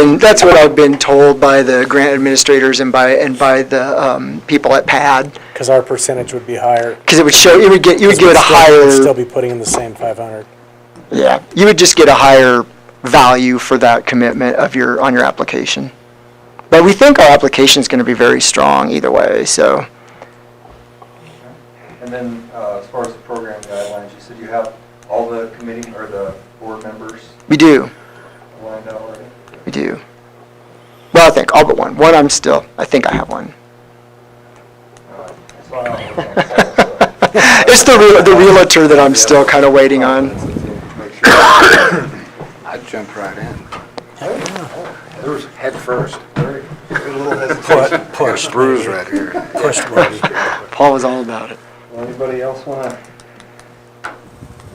been told by the grant administrators and by the people at PAD, Because our percentage would be higher. because it would show, you would get a We'd still higher, be putting in the same 500. yeah, you would just get a higher value for that commitment on your application. But we think our application is going to be very strong either way, so. And then, as far as the program guidelines, you said you have all the committee or the board members We do, lined out already? we do. Well, I think all but one. I think I have one. So I don't know what I'm saying, so- It's the realtor that I'm still kind of waiting on. Make sure. I'd jump right in. Head first. Very little hesitation. Pushed. Bruise right here. Pushed, Brody. Paul was all about it. Anybody else want to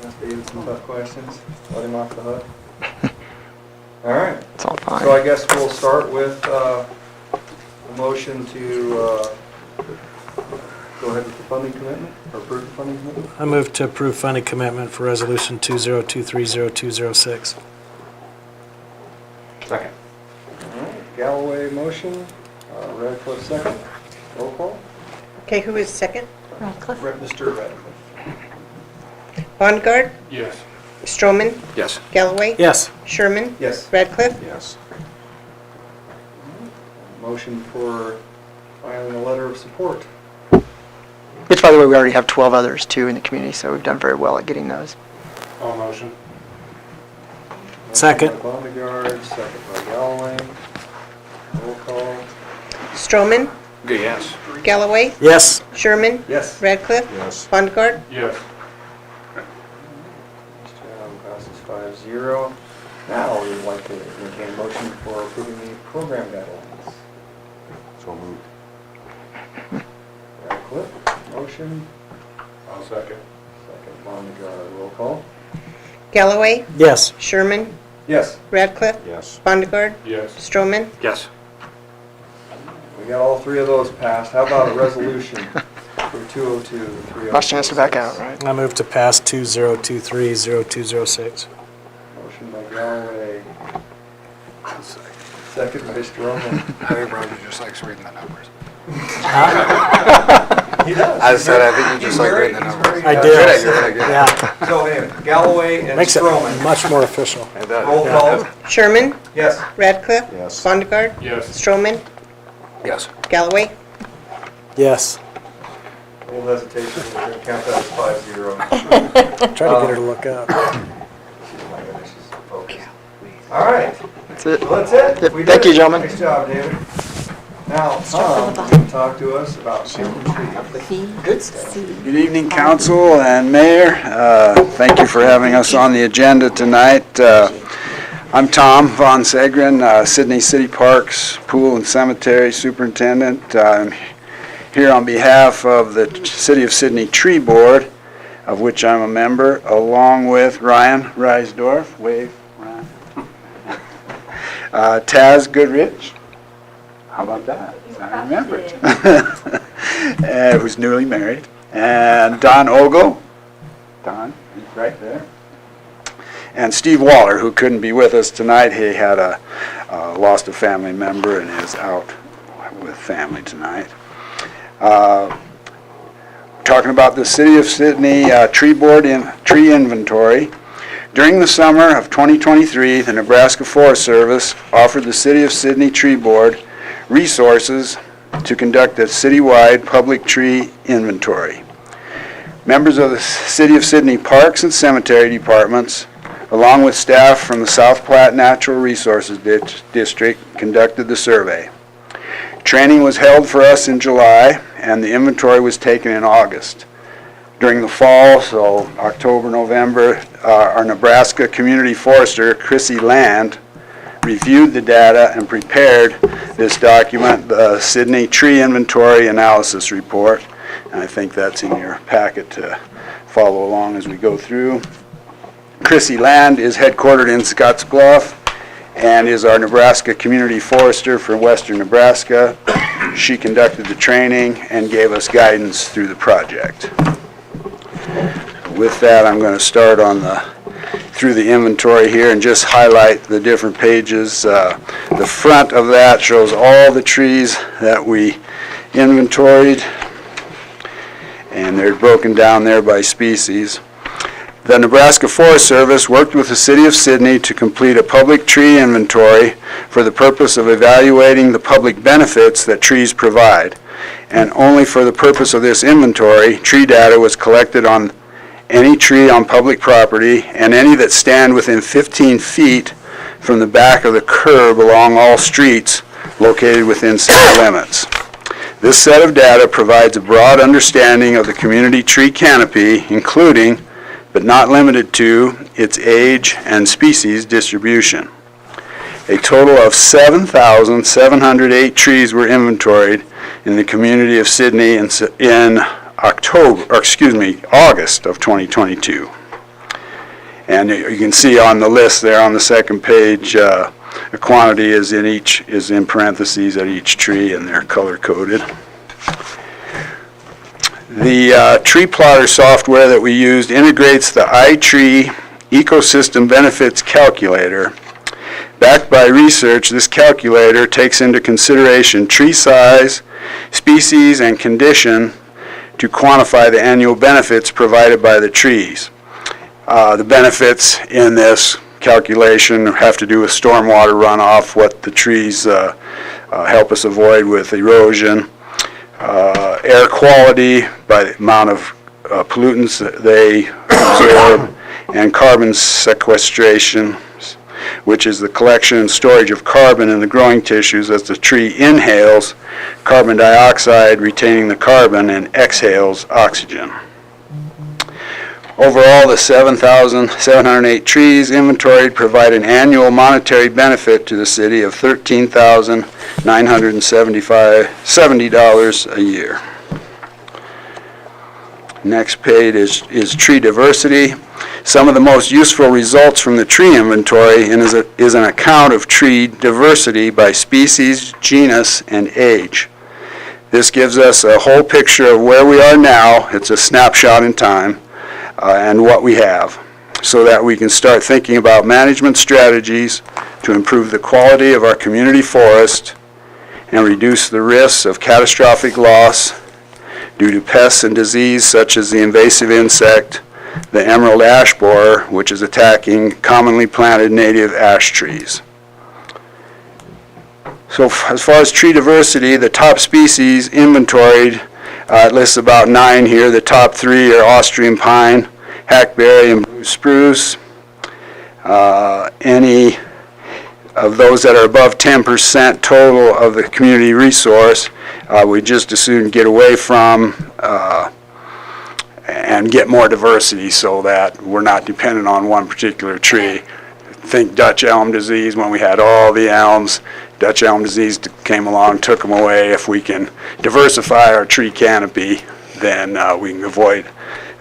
ask David some tough questions? Let him off the hook? All right. It's all So I fine. guess we'll start with a motion to go ahead with the funding commitment, or approve the funding commitment. I move to approve funding commitment for Resolution 20230206. Second. All right, Galloway motion, Radcliffe second. Roll call. Okay, who is second? Mr. Radcliffe. Bonnegaard, Yes. Stroman, Yes. Galloway, Yes. Sherman, Yes. Radcliffe. Yes. Motion for filing a letter of support. Which, by the way, we already have 12 others too in the community, so we've done very well at getting those. All motion. Second. Motion by Bonnegaard, second by Galloway. Roll call. Stroman, Yes. Galloway, Yes. Sherman, Yes. Radcliffe, Yes. Bonnegaard. Yes. Passes 5-0. Now, we would like to entertain a motion for approving the program guidelines. So moved. Radcliffe, motion. I'll second. Second, Bonnegaard, roll call. Galloway, Yes. Sherman, Yes. Radcliffe, Yes. Bonnegaard, Yes. Stroman. Yes. We got all three of those passed. How about a resolution for 202-306? Last chance to back out, right? I move to pass 20230206. Motion by Galloway, second by Stroman. Harry Brown just likes reading the numbers. He does. I said, I think you He's just like very- reading the he's numbers. very I good. did. You're gonna get it. Yeah, So anyway, Galloway and makes it Stroman. much more official. It does. Roll call. Sherman? Yes. Radcliffe? Yes. Sondergaard? Yes. Stroman? Yes. Galloway? Yes. Little hesitation, we're gonna count that as 5-0. Try to get her to look up. Oh my goodness, she's focused. All right, That's it. well, that's it. Yep, We did thank you, it. gentlemen. Nice job, David. Now, Tom, you can talk to us about Simpson Tree. Good stuff. Good evening, council and mayor. Thank you for having us on the agenda tonight. I'm Tom Von Segrin, Sydney City Parks Pool and Cemetery Superintendent. I'm here on behalf of the City of Sydney Tree Board, of which I'm a member, along with Ryan Reisdorf, wave, Ryan. Taz Goodrich. How about that? I remember it. Who's newly married. And Don Ogle. Don, he's right there. And Steve Waller, who couldn't be with us tonight. He had lost a family member and is out with family tonight. Talking about the City of Sydney Tree Board tree inventory. During the summer of 2023, the Nebraska Forest Service offered the City of Sydney Tree Board resources to conduct a citywide public tree inventory. Members of the City of Sydney Parks and Cemetery Departments, along with staff from the South Platte Natural Resources District, conducted the survey. Training was held for us in July, and the inventory was taken in August. During the fall, so October, November, our Nebraska community forester, Chrissy Land, reviewed the data and prepared this document, the Sydney Tree Inventory Analysis Report. And I think that's in your packet to follow along as we go through. Chrissy Land is headquartered in Scottsbluff and is our Nebraska community forester for Western Nebraska. She conducted the training and gave us guidance through the project. With that, I'm going to start on through the inventory here and just highlight the different pages. The front of that shows all the trees that we inventoried, and they're broken down there by species. The Nebraska Forest Service worked with the City of Sydney to complete a public tree inventory for the purpose of evaluating the public benefits that trees provide. And only for the purpose of this inventory, tree data was collected on any tree on public property and any that stand within 15 feet from the back of the curb along all streets located within city limits. This set of data provides a broad understanding of the community tree canopy, including, but not limited to, its age and species distribution. A total of 7,708 trees were inventoried in the community of Sydney in August of 2022. And you can see on the list there on the second page, the quantity is in parentheses at each tree, and they're color coded. The tree plotter software that we used integrates the iTree Ecosystem Benefits Calculator. Backed by research, this calculator takes into consideration tree size, species, and condition to quantify the annual benefits provided by the trees. The benefits in this calculation have to do with stormwater runoff, what the trees help us avoid with erosion, air quality by the amount of pollutants that they absorb, and carbon sequestration, which is the collection and storage of carbon in the growing tissues as the tree inhales carbon dioxide, retaining the carbon, and exhales oxygen. Overall, the 7,708 trees inventoried provide an annual monetary benefit to the city of $13,970 a year. Next page is tree diversity. Some of the most useful results from the tree inventory is an account of tree diversity by species, genus, and age. This gives us a whole picture of where we are now. It's a snapshot in time. And what we have, so that we can start thinking about management strategies to improve the quality of our community forest and reduce the risks of catastrophic loss due to pests and disease such as the invasive insect, the emerald ash borer, which is attacking commonly planted native ash trees. So as far as tree diversity, the top species inventoried, it lists about 9 here. The top 3 are Austrian pine, hackberry, and blue spruce. Any of those that are above 10% total of the community resource, we just as soon get away from and get more diversity so that we're not dependent on one particular tree. Think Dutch elm disease, when we had all the elms, Dutch elm disease came along, took them away. If we can diversify our tree canopy, then we can avoid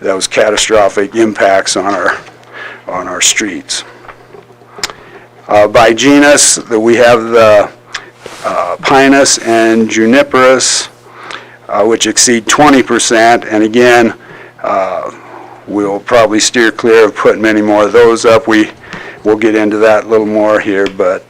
those catastrophic impacts on our streets. By genus, we have the Pinus and Juniperus, which exceed 20%, and again, we'll probably steer clear of putting many more of those up. We'll get into that a little more here, but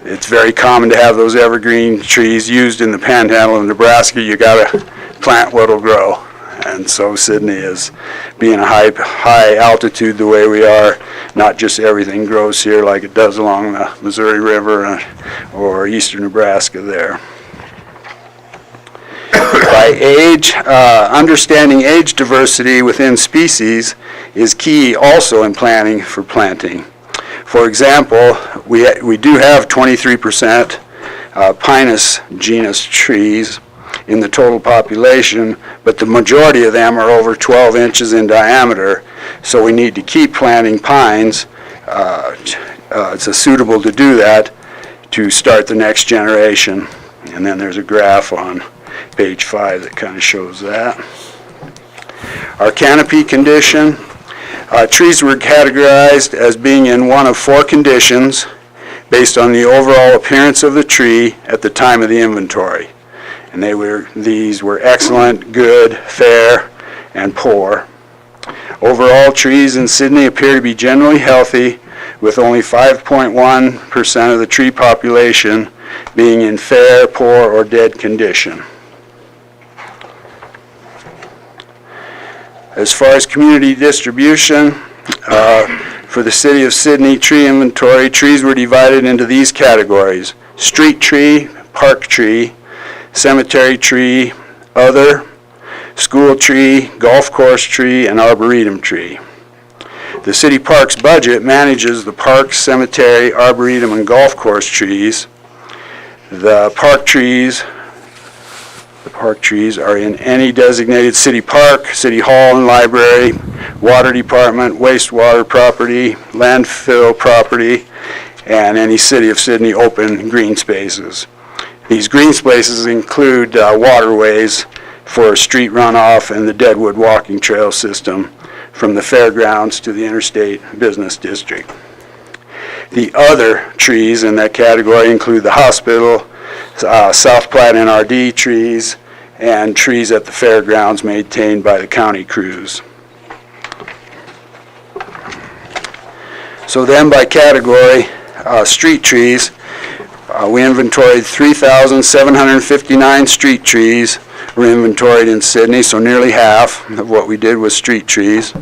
it's very common to have those evergreen trees used in the panhandle of Nebraska. You gotta plant what'll grow. And so Sidney is being a high altitude the way we are, not just everything grows here like it does along the Missouri River or eastern Nebraska there. By age, understanding age diversity within species is key also in planning for planting. For example, we do have 23% Pinus genus trees in the total population, but the majority of them are over 12 inches in diameter, so we need to keep planting pines. It's suitable to do that to start the next generation. And then there's a graph on page 5 that kind of shows that. Our canopy condition. Trees were categorized as being in one of 4 conditions based on the overall appearance of the tree at the time of the inventory. And these were excellent, good, fair, and poor. Overall, trees in Sidney appear to be generally healthy, with only 5.1% of the tree population being in fair, poor, or dead condition. As far as community distribution, for the City of Sidney tree inventory, trees were divided into these categories: street tree, park tree, cemetery tree, other, school tree, golf course tree, and arboretum tree. The city parks budget manages the parks, cemetery, arboretum, and golf course trees. The park trees are in any designated city park, city hall and library, water department, wastewater property, landfill property, and any City of Sidney open green spaces. These green spaces include waterways for street runoff and the Deadwood walking trail system from the fairgrounds to the interstate business district. The other trees in that category include the hospital, South Platte NRD trees, and trees at the fairgrounds maintained by the county crews. So then by category, street trees, we inventoried 3,759 street trees were inventoried in Sidney, so nearly half of what we did was street trees.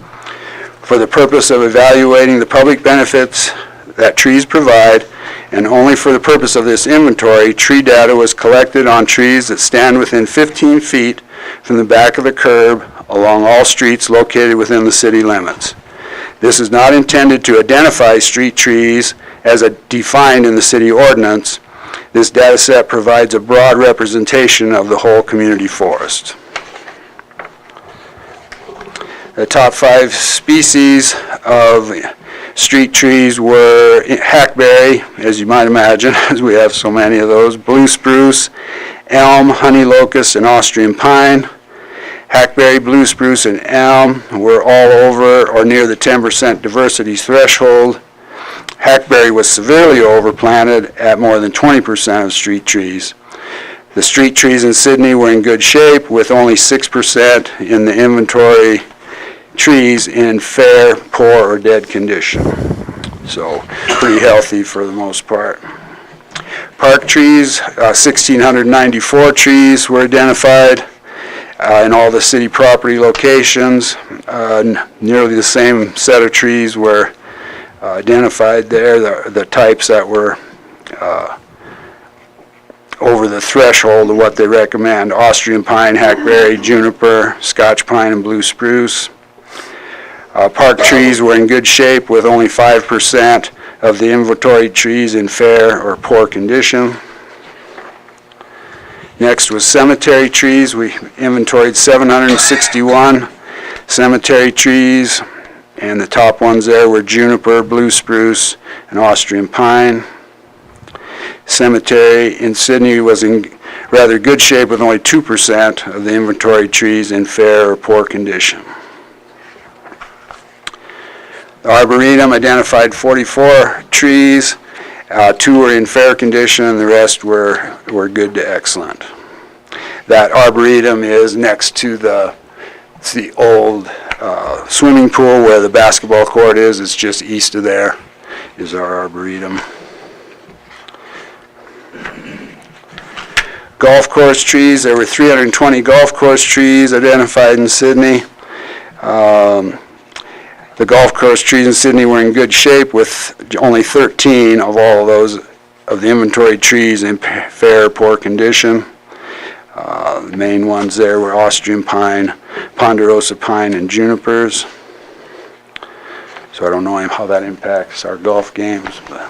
For the purpose of evaluating the public benefits that trees provide, and only for the purpose of this inventory, tree data was collected on trees that stand within 15 feet from the back of the curb along all streets located within the city limits. This is not intended to identify street trees as defined in the city ordinance. This data set provides a broad representation of the whole community forest. The top 5 species of street trees were hackberry, as you might imagine, as we have so many of those, blue spruce, elm, honey locust, and Austrian pine. Hackberry, blue spruce, and elm were all over or near the 10% diversity threshold. Hackberry was severely overplanted at more than 20% of street trees. The street trees in Sidney were in good shape, with only 6% in the inventory trees in fair, poor, or dead condition. So pretty healthy for the most part. Park trees, 1,694 trees were identified. in all the city property locations. Nearly the same set of trees were identified there, the types that were over the threshold of what they recommend: Austrian pine, hackberry, juniper, Scotch pine, and blue spruce. Park trees were in good shape with only 5% of the inventoried trees in fair or poor condition. Next was cemetery trees. We inventoried 761 cemetery trees, and the top ones there were juniper, blue spruce, and Austrian pine. Cemetery in Sydney was in rather good shape with only 2% of the inventoried trees in fair or poor condition. The Arboretum identified 44 trees. 2 were in fair condition, and the rest were good to excellent. That Arboretum is next to the old swimming pool where the basketball court is. It's just east of there is our Arboretum. Golf course trees, there were 320 golf course trees identified in Sydney. The golf course trees in Sydney were in good shape with only 13 of all of those of the inventory trees in fair or poor condition. The main ones there were Austrian pine, ponderosa pine, and junipers. So I don't know how that impacts our golf games. But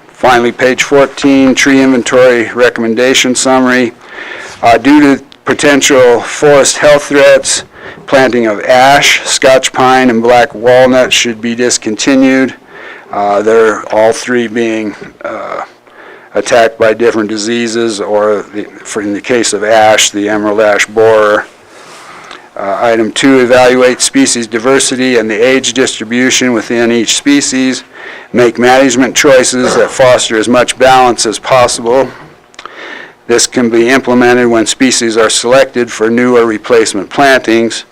finally, page 14, tree inventory recommendation summary. Due to potential forest health threats, planting of ash, Scotch pine, and black walnut should be discontinued. They're all three being attacked by different diseases, or in the case of ash, the emerald ash borer. Item 2, evaluate species diversity and the age distribution within each species. Make management choices that foster as much balance as possible. This can be implemented when species are selected for new or replacement plantings.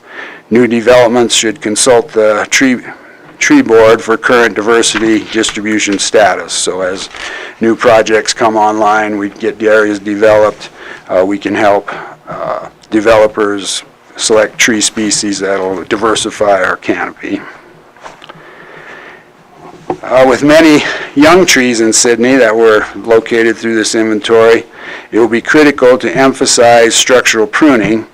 New developments should consult the tree board for current diversity distribution status. So as new projects come online, we get the areas developed. We can help developers select tree species that will diversify our canopy. With many young trees in Sydney that were located through this inventory, it will be critical to emphasize structural pruning.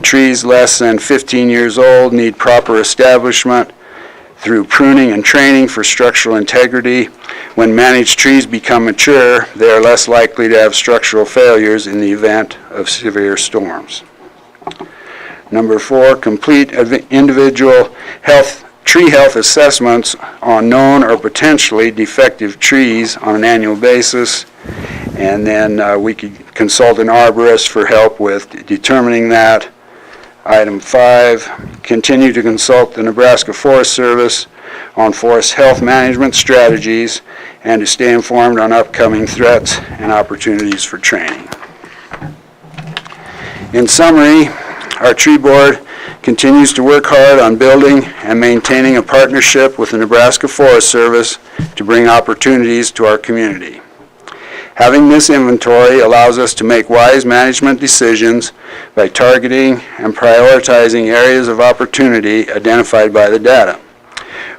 Trees less than 15 years old need proper establishment through pruning and training for structural integrity. When managed trees become mature, they are less likely to have structural failures in the event of severe storms. Number 4, complete individual tree health assessments on known or potentially defective trees on an annual basis, and then we could consult an arborist for help with determining that. Item 5, continue to consult the Nebraska Forest Service on forest health management strategies and to stay informed on upcoming threats and opportunities for training. In summary, our tree board continues to work hard on building and maintaining a partnership with the Nebraska Forest Service to bring opportunities to our community. Having this inventory allows us to make wise management decisions by targeting and prioritizing areas of opportunity identified by the data.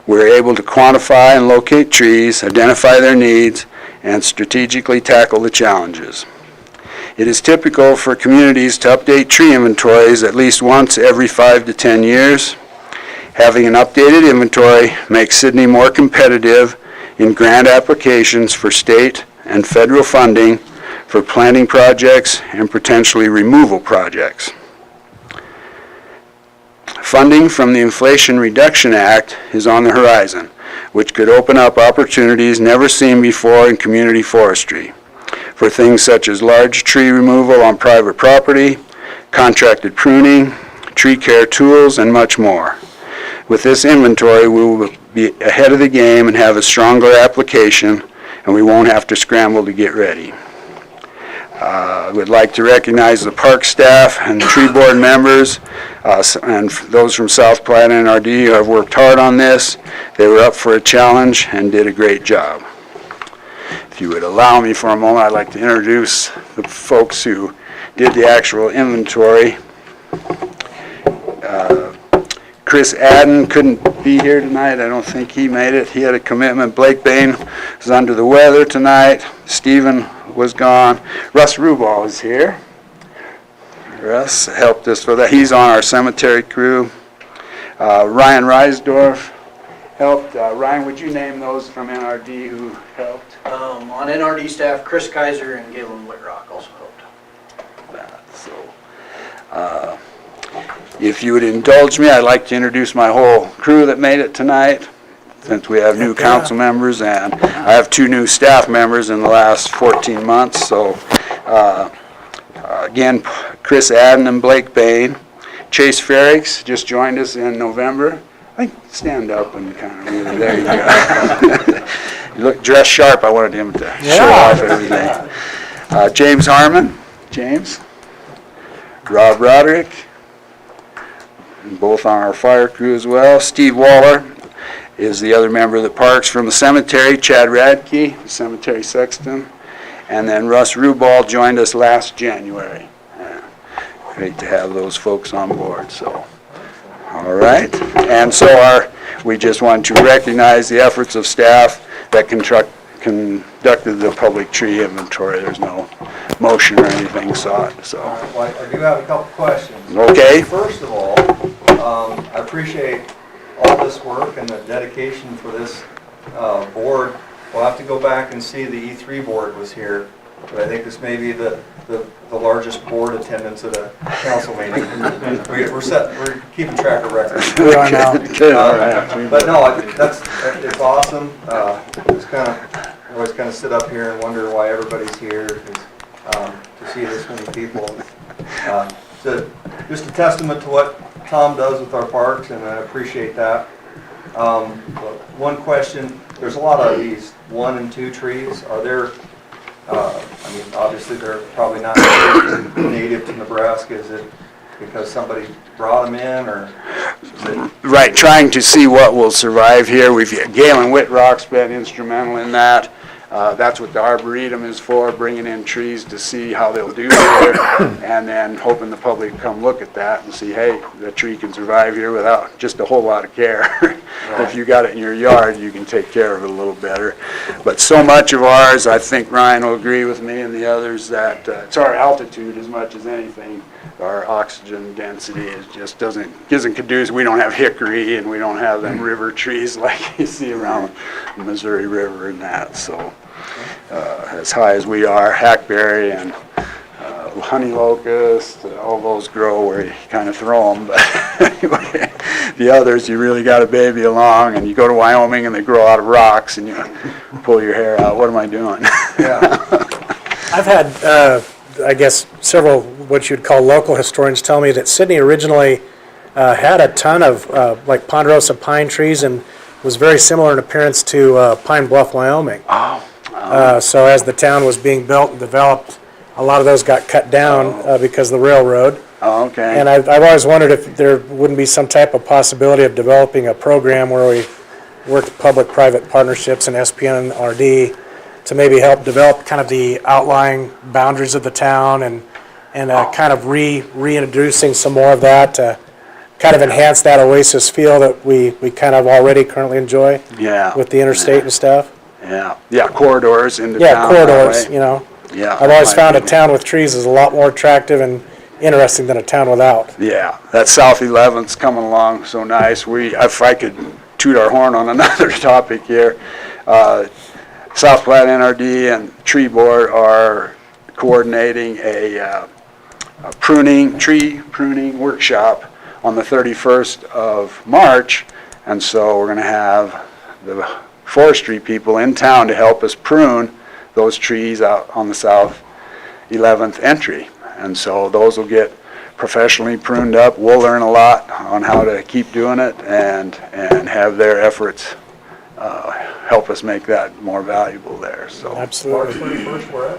We're able to quantify and locate trees, identify their needs, and strategically tackle the challenges. It is typical for communities to update tree inventories at least once every 5 to 10 years. Having an updated inventory makes Sydney more competitive in grant applications for state and federal funding for planting projects and potentially removal projects. Funding from the Inflation Reduction Act is on the horizon, which could open up opportunities never seen before in community forestry for things such as large tree removal on private property, contracted pruning, tree care tools, and much more. With this inventory, we will be ahead of the game and have a stronger application, and we won't have to scramble to get ready. I would like to recognize the park staff and the tree board members and those from South Platte and NRD who have worked hard on this. They were up for a challenge and did a great job. If If you would allow me for a moment, I'd like to introduce the folks who did the actual inventory. Chris Adden couldn't be here tonight. I don't think he made it. He had a commitment. Blake Bain was under the weather tonight. Stephen was gone. Russ Rubal is here. Russ helped us with that. He's on our cemetery crew. Ryan Reisdorf helped. Ryan, would you name those from NRD who helped? On NRD staff, Chris Kaiser and Galen Whitrock also helped. If you would indulge me, I'd like to introduce my whole crew that made it tonight, since we have new council members, and I have 2 new staff members in the last 14 months. So, again, Chris Adden and Blake Bain. Chase Ferriggs just joined us in November. I think stand up and kind of really, there you go. You look dressed sharp. I wanted him to show off everything. James Harmon. James. Rob Roderick. Both on our fire crew as well. Steve Waller is the other member of the parks from the cemetery. Chad Radke, the cemetery sexton. And then Russ Rubal joined us last January. Great to have those folks on board. So, all right. And so we just want to recognize the efforts of staff that conducted the public tree inventory. There's no motion or anything sought. So. All right, well, I do have a couple questions. Okay. First of all, I appreciate all this work and the dedication for this board. We'll have to go back and see the E3 board was here, but I think this may be the largest board attendance at a council meeting. We're keeping track of records. But no, it's awesome. I always kind of sit up here and wonder why everybody's here, to see this many people. So just a testament to what Tom does with our parks, and I appreciate that. One question, there's a lot of these 1 and 2 trees. Are there, obviously they're probably not native to Nebraska. Is it because somebody brought them in, or? Right, trying to see what will survive here. Galen Whitrock's been instrumental in that. That's what the Arboretum is for, bringing in trees to see how they'll do here, and then hoping the public come look at that and see, hey, the tree can survive here without just a whole lot of care. If you got it in your yard, you can take care of it a little better. But so much of ours, I think Ryan will agree with me and the others, that it's our altitude as much as anything. Our oxygen density isn't conducive. We don't have hickory, and we don't have them river trees like you see around the Missouri River and that. So as high as we are, hackberry and honey locust, all those grow where you kind of throw them. But anyway, the others, you really got to baby along, and you go to Wyoming and they grow out of rocks, and you pull your hair out. What am I doing? Yeah. I've had, I guess, several what you'd call local historians tell me that Sidney originally had a ton of like ponderosa pine trees and was very similar in appearance to Pine Bluff, Wyoming. So as the town was being built and developed, a lot of those got cut down because of the railroad. Okay. And I've always wondered if there wouldn't be some type of possibility of developing a program where we work public-private partnerships and SPNRD to maybe help develop kind of the outlying boundaries of the town and kind of reintroducing some more of that to kind of enhance that oasis feel that we kind of already currently enjoy with the interstate and stuff. Yeah, corridors into town. Yeah, corridors, you know. Yeah. I've always found a town with trees is a lot more attractive and interesting than a town without. Yeah, that South 11th's coming along so nice. If I could toot our horn on another topic here, South Platte NRD and Tree Board are coordinating a tree pruning workshop on the 31st of March, and so we're going to have the forestry people in town to help us prune those trees out on the South 11th entry. And so those will get professionally pruned up. We'll learn a lot on how to keep doing it and have their efforts help us make that more valuable there. So Absolutely. March 31st, we're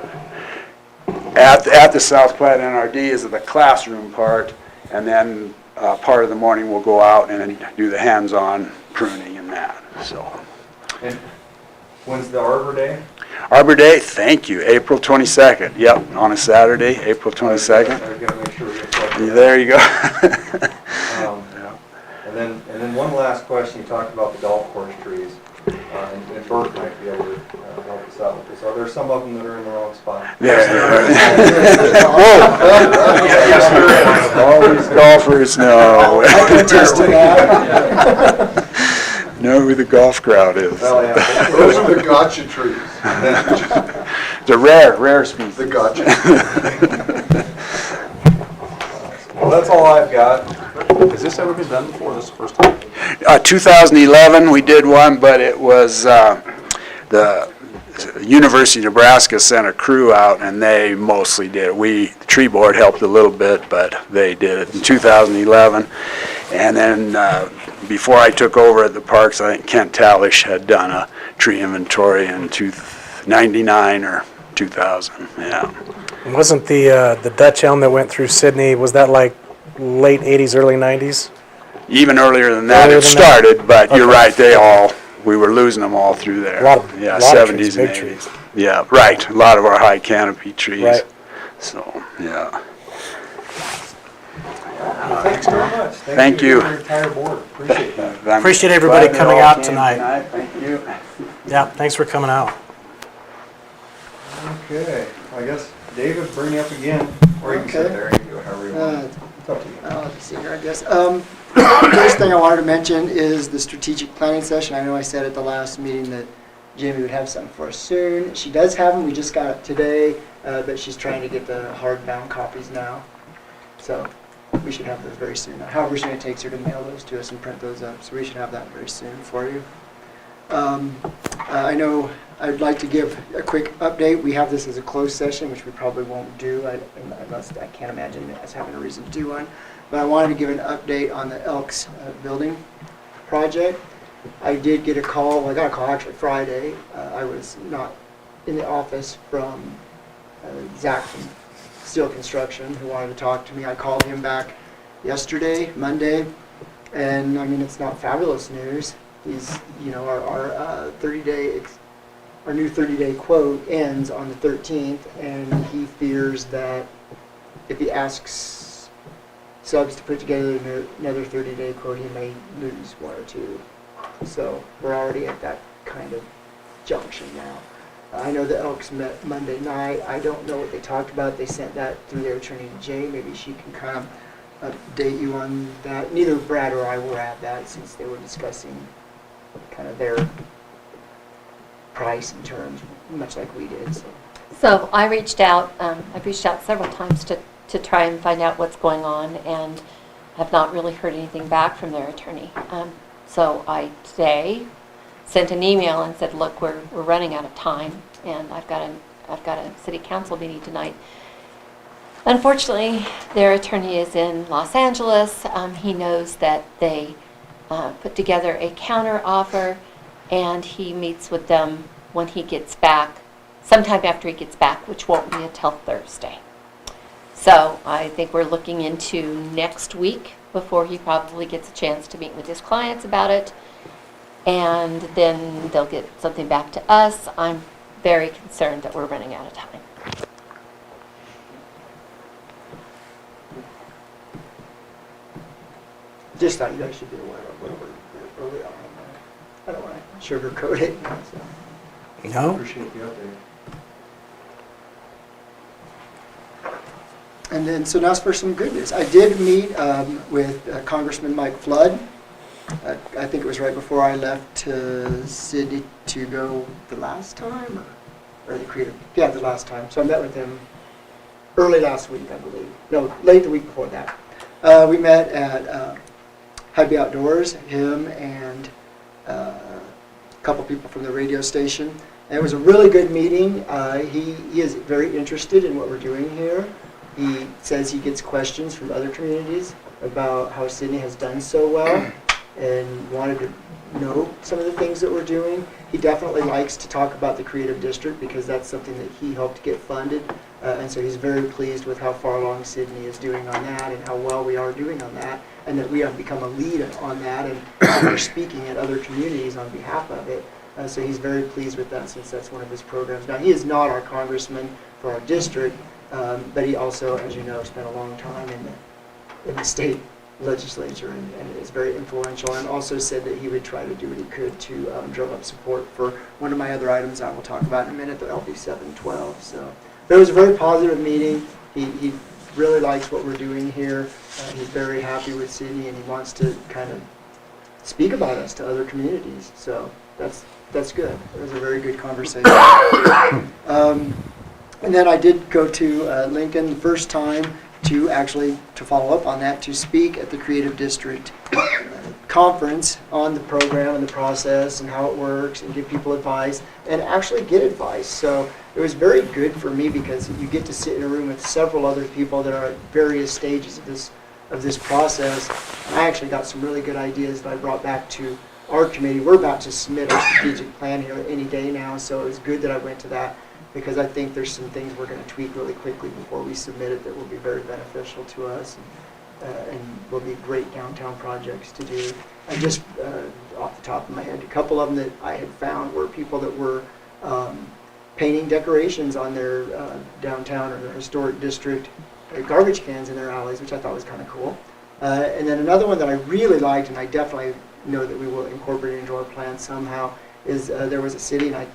at the South Platte NRD is the classroom part, and then part of the morning we'll go out and do the hands-on pruning and that. So. And when's the Arbor Day? Arbor Day, thank you, April 22nd. Yep, on a Saturday, April 22nd. I gotta make sure we get that. There you go. And then one last question, you talked about the golf course trees, and Bert might be able to help us out with this. Are there some of them that are in the wrong spot? All these golfers know. I can attest to that. Know who the golf crowd is. Well, yeah. Those are the gotcha trees. The rare species. The gotcha. Well, that's all I've got. Has this ever been done before? This is the first time? 2011, we did one, but it was, the University of Nebraska sent a crew out, and they mostly did it. The tree board helped a little bit, but they did it in 2011. And then, before I took over at the parks, I think Kent Talish had done a tree inventory in 99 or 2000, yeah. Wasn't the Dutch elm that went through Sydney, was that like late 80s, early 90s? Even earlier than that Earlier it than that? started, but you're Okay. right, we were losing them all through there. A lot of- Yeah, lot of 70s trees, and big 80s. trees. Yeah, right, a lot of our high canopy trees. Right. So, yeah. Thanks very much. Thank you. to your entire board. Appreciate that. I'm Appreciate everybody glad they coming all out came tonight. Thank you. Yeah, thanks for coming out. Okay, I guess David, bring you up again, or you can sit Okay. there, you can do it however you want. It's up to you. I'll have to see here, I guess. First thing I wanted to mention is the strategic planning session. I know I said at the last meeting that Jamie would have something for us soon. She does have them, we just got it today, but she's trying to get the hardbound copies now. So we should have those very soon. However soon it takes her to mail those to us and print those up, so we should have that very soon for you. I know I'd like to give a quick update. We have this as a closed session, which we probably won't do unless I can't imagine us having a reason to do one. But I wanted to give an update on the Elks building project. I did get a call, I got a call actually Friday. I was not in the office from Zach from Steel Construction who wanted to talk to me. I called him back yesterday, Monday, and I mean, it's not fabulous news. He's, our 30-day, our new 30-day quote ends on the 13th, and he fears that if he asks subs to put together another 30-day quote, he may lose one or two. So we're already at that kind of junction now. I know the Elks met Monday night. I don't know what they talked about. They sent that through their attorney, Jay. Maybe she can kind of update you on that. Neither Brad or I were at that since they were discussing kind of their price and terms, much like we did. So I reached out, I've reached out several times to try and find out what's going on, and have not really heard anything back from their attorney. So I today sent an email and said, look, we're running out of time, and I've got a city council meeting tonight. Unfortunately, their attorney is in Los Angeles. He knows that they put together a counter offer, and he meets with them when he gets back, sometime after he gets back, which won't be until Thursday. So I think we're looking into next week before he probably gets a chance to meet with his clients about it, and then they'll get something back to us. I'm very concerned that we're running out of time. Just thought you guys should be aware of what we're early on. I don't want to sugarcoat it. So. No? Appreciate the update. And then, so now for some good news. I did meet with Congressman Mike Flood. I think it was right before I left to Sydney to go the last time, or the creative, yeah, the last time. So I met with him early last week, I believe. No, late the week before that. We met at Hubby Outdoors, him and a couple people from the radio station. And it was a really good meeting. He is very interested in what we're doing here. He says he gets questions from other communities about how Sydney has done so well and wanted to know some of the things that we're doing. He definitely likes to talk about the Creative District because that's something that he helped get funded. And so he's very pleased with how far along Sydney is doing on that and how well we are doing on that, and that we have become a lead on that, and we're speaking at other communities on behalf of it. So he's very pleased with that since that's one of his programs. Now, he is not our congressman for our district, but he also, as you know, spent a long time in the state legislature and is very influential, and also said that he would try to do what he could to drum up support for one of my other items I will talk about in a minute, the LB 712. So, but it was a very positive meeting. He really likes what we're doing here. He's very happy with Sydney, and he wants to kind of speak about us to other communities. So that's good. It was a very good conversation. And then I did go to Lincoln the first time to follow up on that, to speak at the Creative District conference on the program and the process and how it works, and give people advice and actually get advice. So it was very good for me because you get to sit in a room with several other people that are at various stages of this process. And I actually got some really good ideas that I brought back to our committee. We're about to submit our strategic plan here any day now, so it was good that I went to that, because I think there's some things we're going to tweak really quickly before we submit it that will be very beneficial to us, and will be great downtown projects to do. I just, off the top of my head, a couple of them that I had found were people that were painting decorations on their downtown or their historic district garbage cans in their alleys, which I thought was kind of cool. And then another one that I really liked, and I definitely know that we will incorporate it into our plan somehow, is there was a city, and I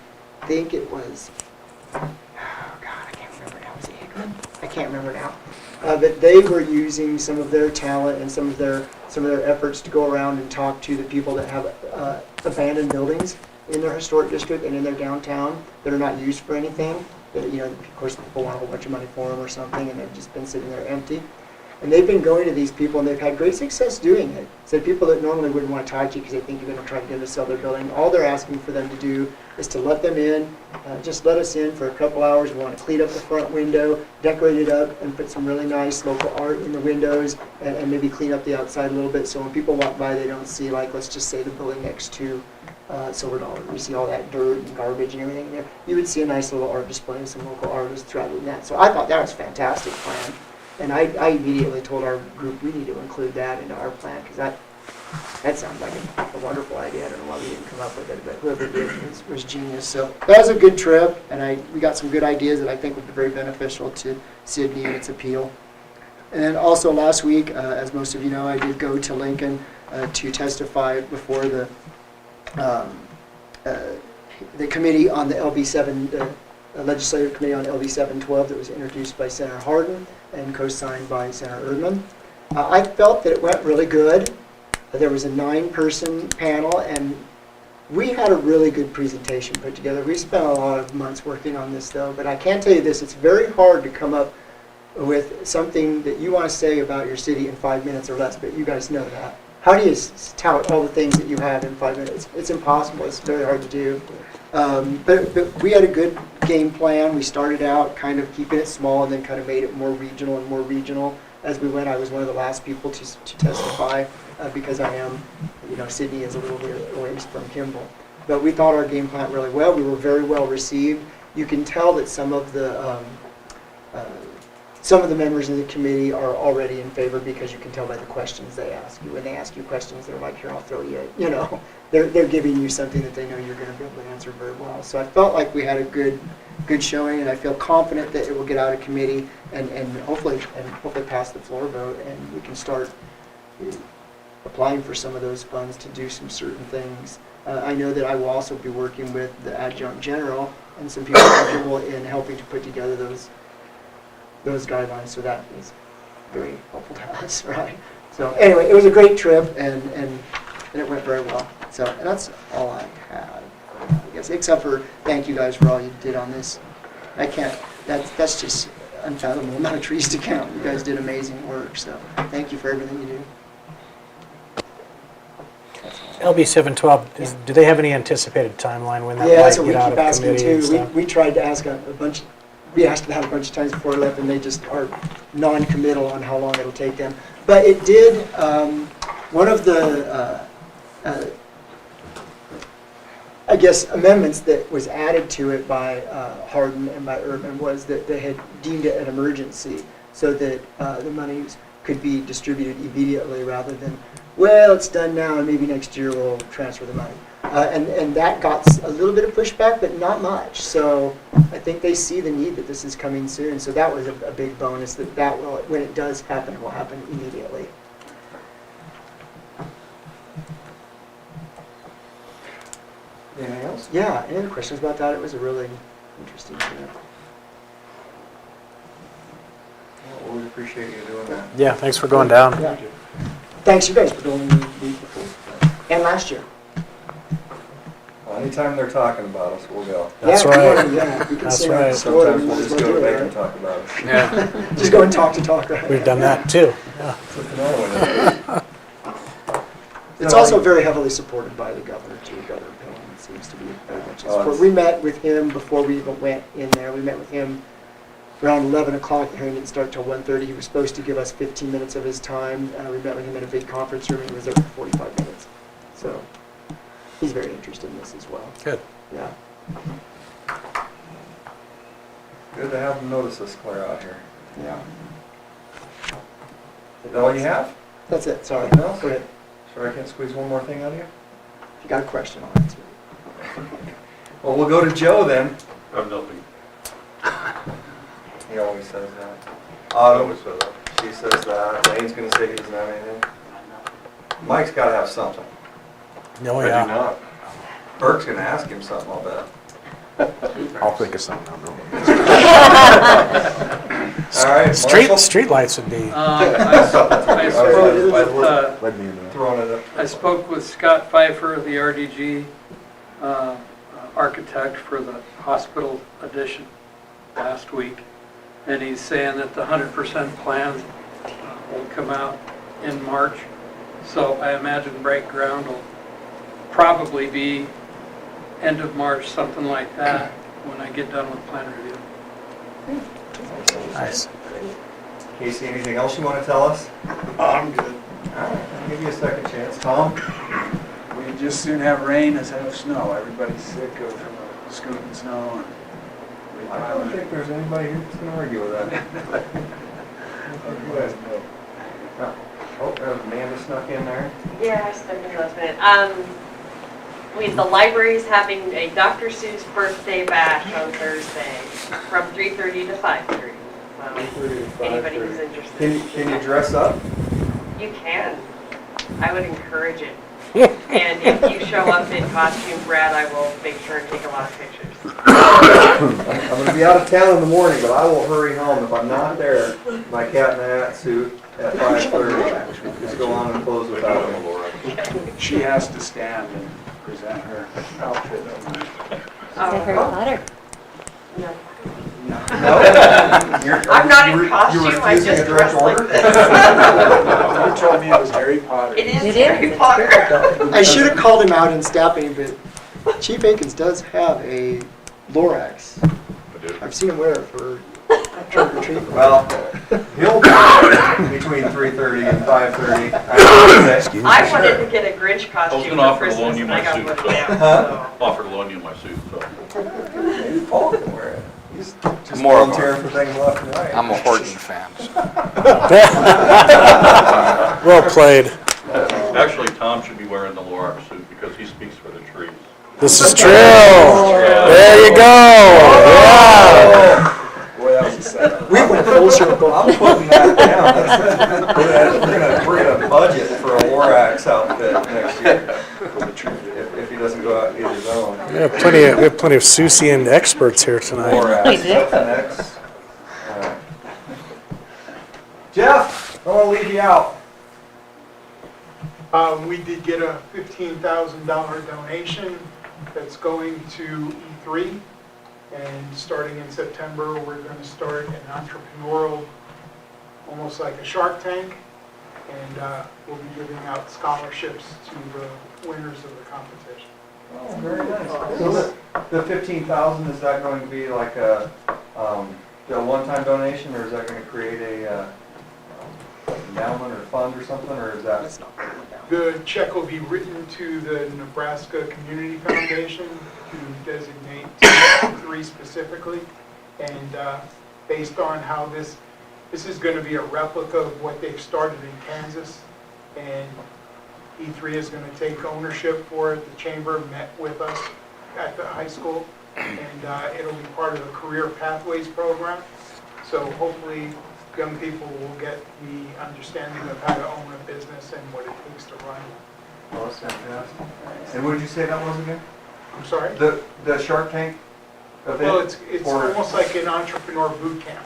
think it was, oh God, I can't remember now. Was it Hickman? I can't remember now. But they were using some of their talent and some of their efforts to go around and talk to the people that have abandoned buildings in their historic district and in their downtown that are not used for anything. That, of course, people want a whole bunch of money for them or something, and they've just been sitting there empty. And they've been going to these people, and they've had great success doing it. So people that normally wouldn't want to talk to you because they think you're going to try to get them to sell their building, all they're asking for them to do is to let them in, just let us in for a couple hours. We want to clean up the front window, decorate it up, and put some really nice local art in the windows, and maybe clean up the outside a little bit, so when people walk by, they don't see, like, let's just say the building next to Silver Dollar. You see all that dirt and garbage and everything there. You would see a nice little art display and some local artists rather than that. So I thought that was a fantastic plan. And I immediately told our group we need to include that into our plan, because that sounds like a wonderful idea. I don't know why we didn't come up with it, but whoever did was genius. So that was a good trip, and we got some good ideas that I think would be very beneficial to Sydney and its appeal. And then also last week, as most of you know, I did go to Lincoln to testify before the committee on the LB7, legislative committee on LB 712 that was introduced by Senator Hardin and co-signed by Senator Erdman. I felt that it went really good. There was a 9-person panel, and we had a really good presentation put together. We spent a lot of months working on this, though, but I can tell you this, it's very hard to come up with something that you want to say about your city in 5 minutes or less, but you guys know that. How do you tout all the things that you have in 5 minutes? It's impossible. It's very hard to do. But we had a good game plan. We started out kind of keeping it small and then kind of made it more regional as we went. I was one of the last people to testify because I am, Sydney is a little bit away from Kimball. But we thought our game plan really well. We were very well received. You can tell that some of the members of the committee are already in favor, because you can tell by the questions they ask you. When they ask you questions, they're like, here, I'll throw you, they're giving you something that they know you're going to be able to answer very well. So I felt like we had a good showing, and I feel confident that it will get out of committee and hopefully pass the floor vote, and we can start applying for some of those funds to do some certain things. I know that I will also be working with the adjunct general and some people comfortable in helping to put together those guidelines, so that is very helpful to us, right? So anyway, it was a great trip, and it went very well. So, and that's all I had, I guess, except for thank you guys for all you did on this. That's just unfathomable amount of trees to count. You guys did amazing work, so thank you for everything you do. LB 712, do they have any anticipated timeline when that Yeah, that's might what we get out keep of asking committee and too. stuff? We tried to ask we asked that a bunch of times before we left, and they just are non-committal on how long it'll take them. But it did, one of the, I guess, amendments that was added to it by Hardin and by Erdman was that they had deemed it an emergency, so that the monies could be distributed immediately rather than, well, it's done now and maybe next year we'll transfer the money. And that got a little bit of pushback, but not much. So I think they see the need that this is coming soon. So that was a big bonus that will, when it does happen, it will happen immediately. Anything else? Yeah, any other questions about that? It was a really interesting thing. Well, we appreciate you doing that. Yeah, thanks for going down. Yeah. Thanks you guys for going the week before. And last year. Well, anytime they're talking about us, we'll go. That's Yeah, right. come on, yeah, we can That's say our right. story, Sometimes we we'll might as just well go to do it, bed and right? talk about us. Just go and talk, right? We've done that too. Yeah. It's also very heavily supported by the governor too. Governor Payne seems to be very much in support. We met with him before we even went in there. We met with him around 11 o'clock. The hearing didn't start till 1:30. He was supposed to give us 15 minutes of his time. We met with him in a big conference room and he was there for 45 minutes. So he's very interested in this as well. Good. Yeah. Good to have them notice us clear out here. Yeah. Is that all you have? That's it. Sorry. Nothing else? Go ahead. Sure I can't squeeze one more thing out of you? If you got a question, I'll answer it. Well, we'll go to Joe then. I have nothing. He always says that. I Autumn, always say that. she says that. Lane's gonna say he doesn't have anything. Mike's gotta have something. No, I do yeah. not. Burke's gonna ask him something, I'll bet. I'll think of something. I'll know. All right, Marshall? Street lights would be. Let me in Throwing it up. I spoke with Scott Pfeiffer, the RDG architect for the hospital addition last week, and he's saying that the 100% plans will come out in March. So I imagine break ground will probably be end of March, something like that, when I get done with plan review. Nice. Casey, anything else you wanna tell us? I'm good. All right, I'll give you a second chance. Tom? We just soon have rain as have snow. Everybody's sick of scooting snow and I don't think there's anybody here that's gonna argue with that. Oh, Amanda snuck in there. Yeah, I stuck in here last minute. The library's having a Dr. Seuss birthday bash on Thursday from 3:30 to 5:30. So anybody who's interested. Can you dress up? You can. I would encourage it. And if you show up in costume, Brad, I will make sure and take a lot of pictures. I'm gonna be out of town in the morning, but I will hurry home. If I'm not there, my cat in the hat suit at 5:30, just go on and close without me. she has to stand and present her outfit. Say Harry Potter. No. No? I'm not in costume, I just dress like this. You told me it was Harry Potter. It is It is. Harry Potter. I should have called him out in staffing, but Chief Akins does have a Lorax. I've seen him wear it for trunk or treat. Well, he'll be there between 3:30 and 5:30. I wanted to get a Grinch costume gonna for offer to loan Christmas, you and my I got suit. one down. Huh? Offer to loan you my suit, so. Maybe Paul can wear it. He's just More of a- volunteering for things left and right. I'm a Horton fan. Well played. Actually, Tom should be wearing the Lorax suit because he speaks for the trees. This is true. There you go. Yeah. Boy, that was a setup. We went full circle. I'm putting that down. We're gonna budget for a Lorax outfit next year. If he doesn't go out and get his own. We have plenty of Seussian experts here tonight. Lorax, We do. that's next. All right. Jeff, I don't want to leave you out. We did get a $15,000 donation that's going to E3. And starting in September, we're going to start an entrepreneurial, almost like a Shark Tank. And we'll be giving out scholarships to the winners of the competition. Oh, very nice. So the 15,000, is that going to be like a one-time donation, or is that going to create a endowment or fund or something, or is that? The check will be written to the Nebraska Community Foundation to designate E3 specifically. And based on how this is going to be a replica of what they've started in Kansas. And E3 is going to take ownership for it. The chamber met with us at the high school, and it'll be part of the Career Pathways program. So hopefully, young people will get the understanding of how to own a business and what it takes to run. Oh, that's fantastic. And what did you say that was again? I'm sorry? The Shark Tank event? Well, it's Or- almost like an entrepreneur boot camp.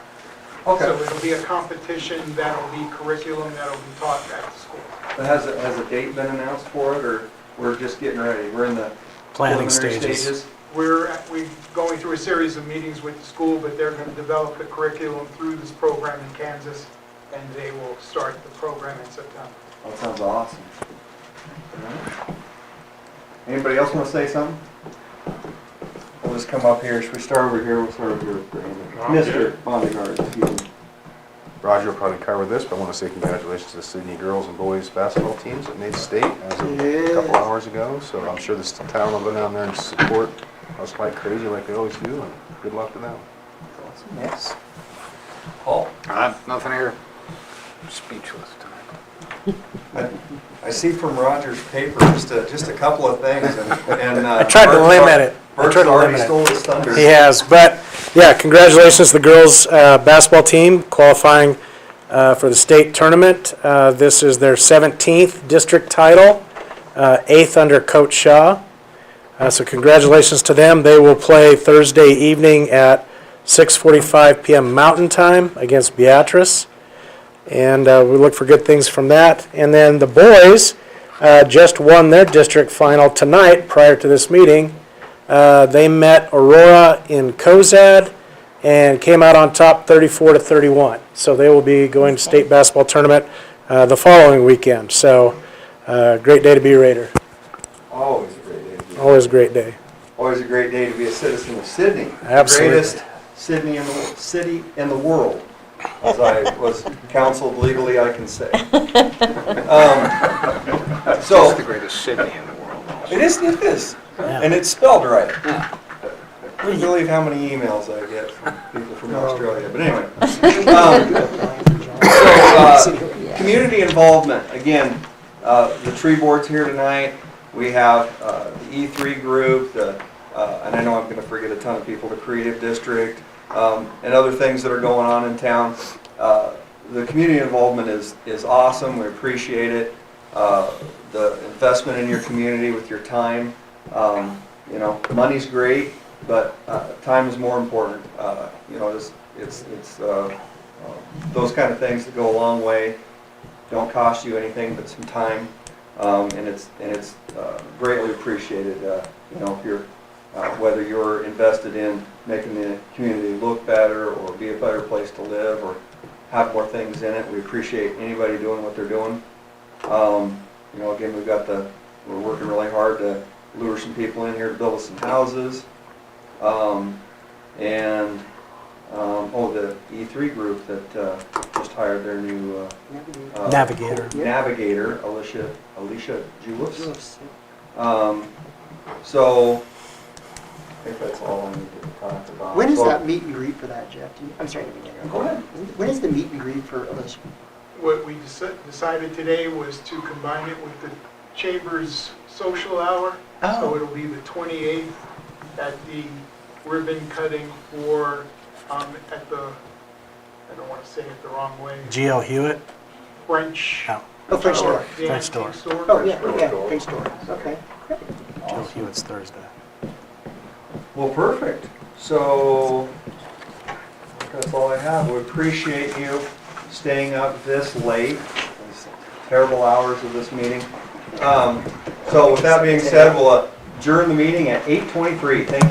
Okay. So it'll be a competition, that'll be curriculum, that'll be taught at the school. But has a date been announced for it, or we're just getting ready? We're in the Planning preliminary stages. We're going through a series of meetings with the school, but they're going to develop the curriculum through this program in Kansas, and they will start the program in September. That sounds awesome. All right. Anybody else want to say something? We'll just come up here. Should we start over here? We'll start over here with Brandon. Mr. Bondigard, excuse me. Roger will probably cover this, but I want to say congratulations to the Sydney girls and boys basketball teams that made state as of a couple hours ago. So I'm sure this town will go down there and support us like crazy like they always do, and good luck to them. Awesome. Yes. Paul? Nothing here. Speechless tonight. I see from Roger's paper just a couple of things, and I tried to limit it. Bert's already stole his thunder. He has, but yeah, congratulations to the girls' basketball team qualifying for the state tournament. This is their 17th district title, 8th under Coach Shaw. So congratulations to them. They will play Thursday evening at 6:45 p.m. Mountain Time against Beatrice. And we look for good things from that. And then the boys just won their district final tonight prior to this meeting. They met Aurora in Cozad and came out on top 34-31. So they will be going to state basketball tournament the following weekend. So great day to be a Raider. Always a great day. Always a great day. Always a great day to be a citizen of Sydney. Absolutely. The greatest city in the world, as I was counseled legally, I can say. So It's the greatest city in the world. it is, and it's spelled right. Wouldn't believe how many emails I get from people from Australia. But anyway, community involvement. Again, the tree board's here tonight. We have the E3 group, and I know I'm going to forget a ton of people, the Creative District, and other things that are going on in town. The community involvement is awesome. We appreciate it. The investment in your community with your time. Money's great, but time is more important. It's those kind of things that go a long way. Don't cost you anything but some time, and it's greatly appreciated. If you're whether you're invested in making the community look better or be a better place to live or have more things in it, we appreciate anybody doing what they're doing. Again, we're working really hard to lure some people in here to build us some houses. The E3 group that just hired their new navigator, Alicia Julius. So I think that's all I need to talk about. When is that meet and greet for that, Jeff? I'm sorry to be interrupting. Go ahead. When is the meet and greet for Alicia? What we decided today was to combine it with the Chamber's social hour. So it'll be the 28th at the ribbon cutting for, at the, I don't want to say it the wrong way, G.L. Hewitt. French. Oh, French store. The French store. antique store. Oh, yeah, French store. Okay. G.L. Hewitt's Thursday. Well, perfect. So that's all I have. We appreciate you staying up this late, these terrible hours of this meeting. So with that being said, we'll adjourn the meeting at 8:23. Thank you.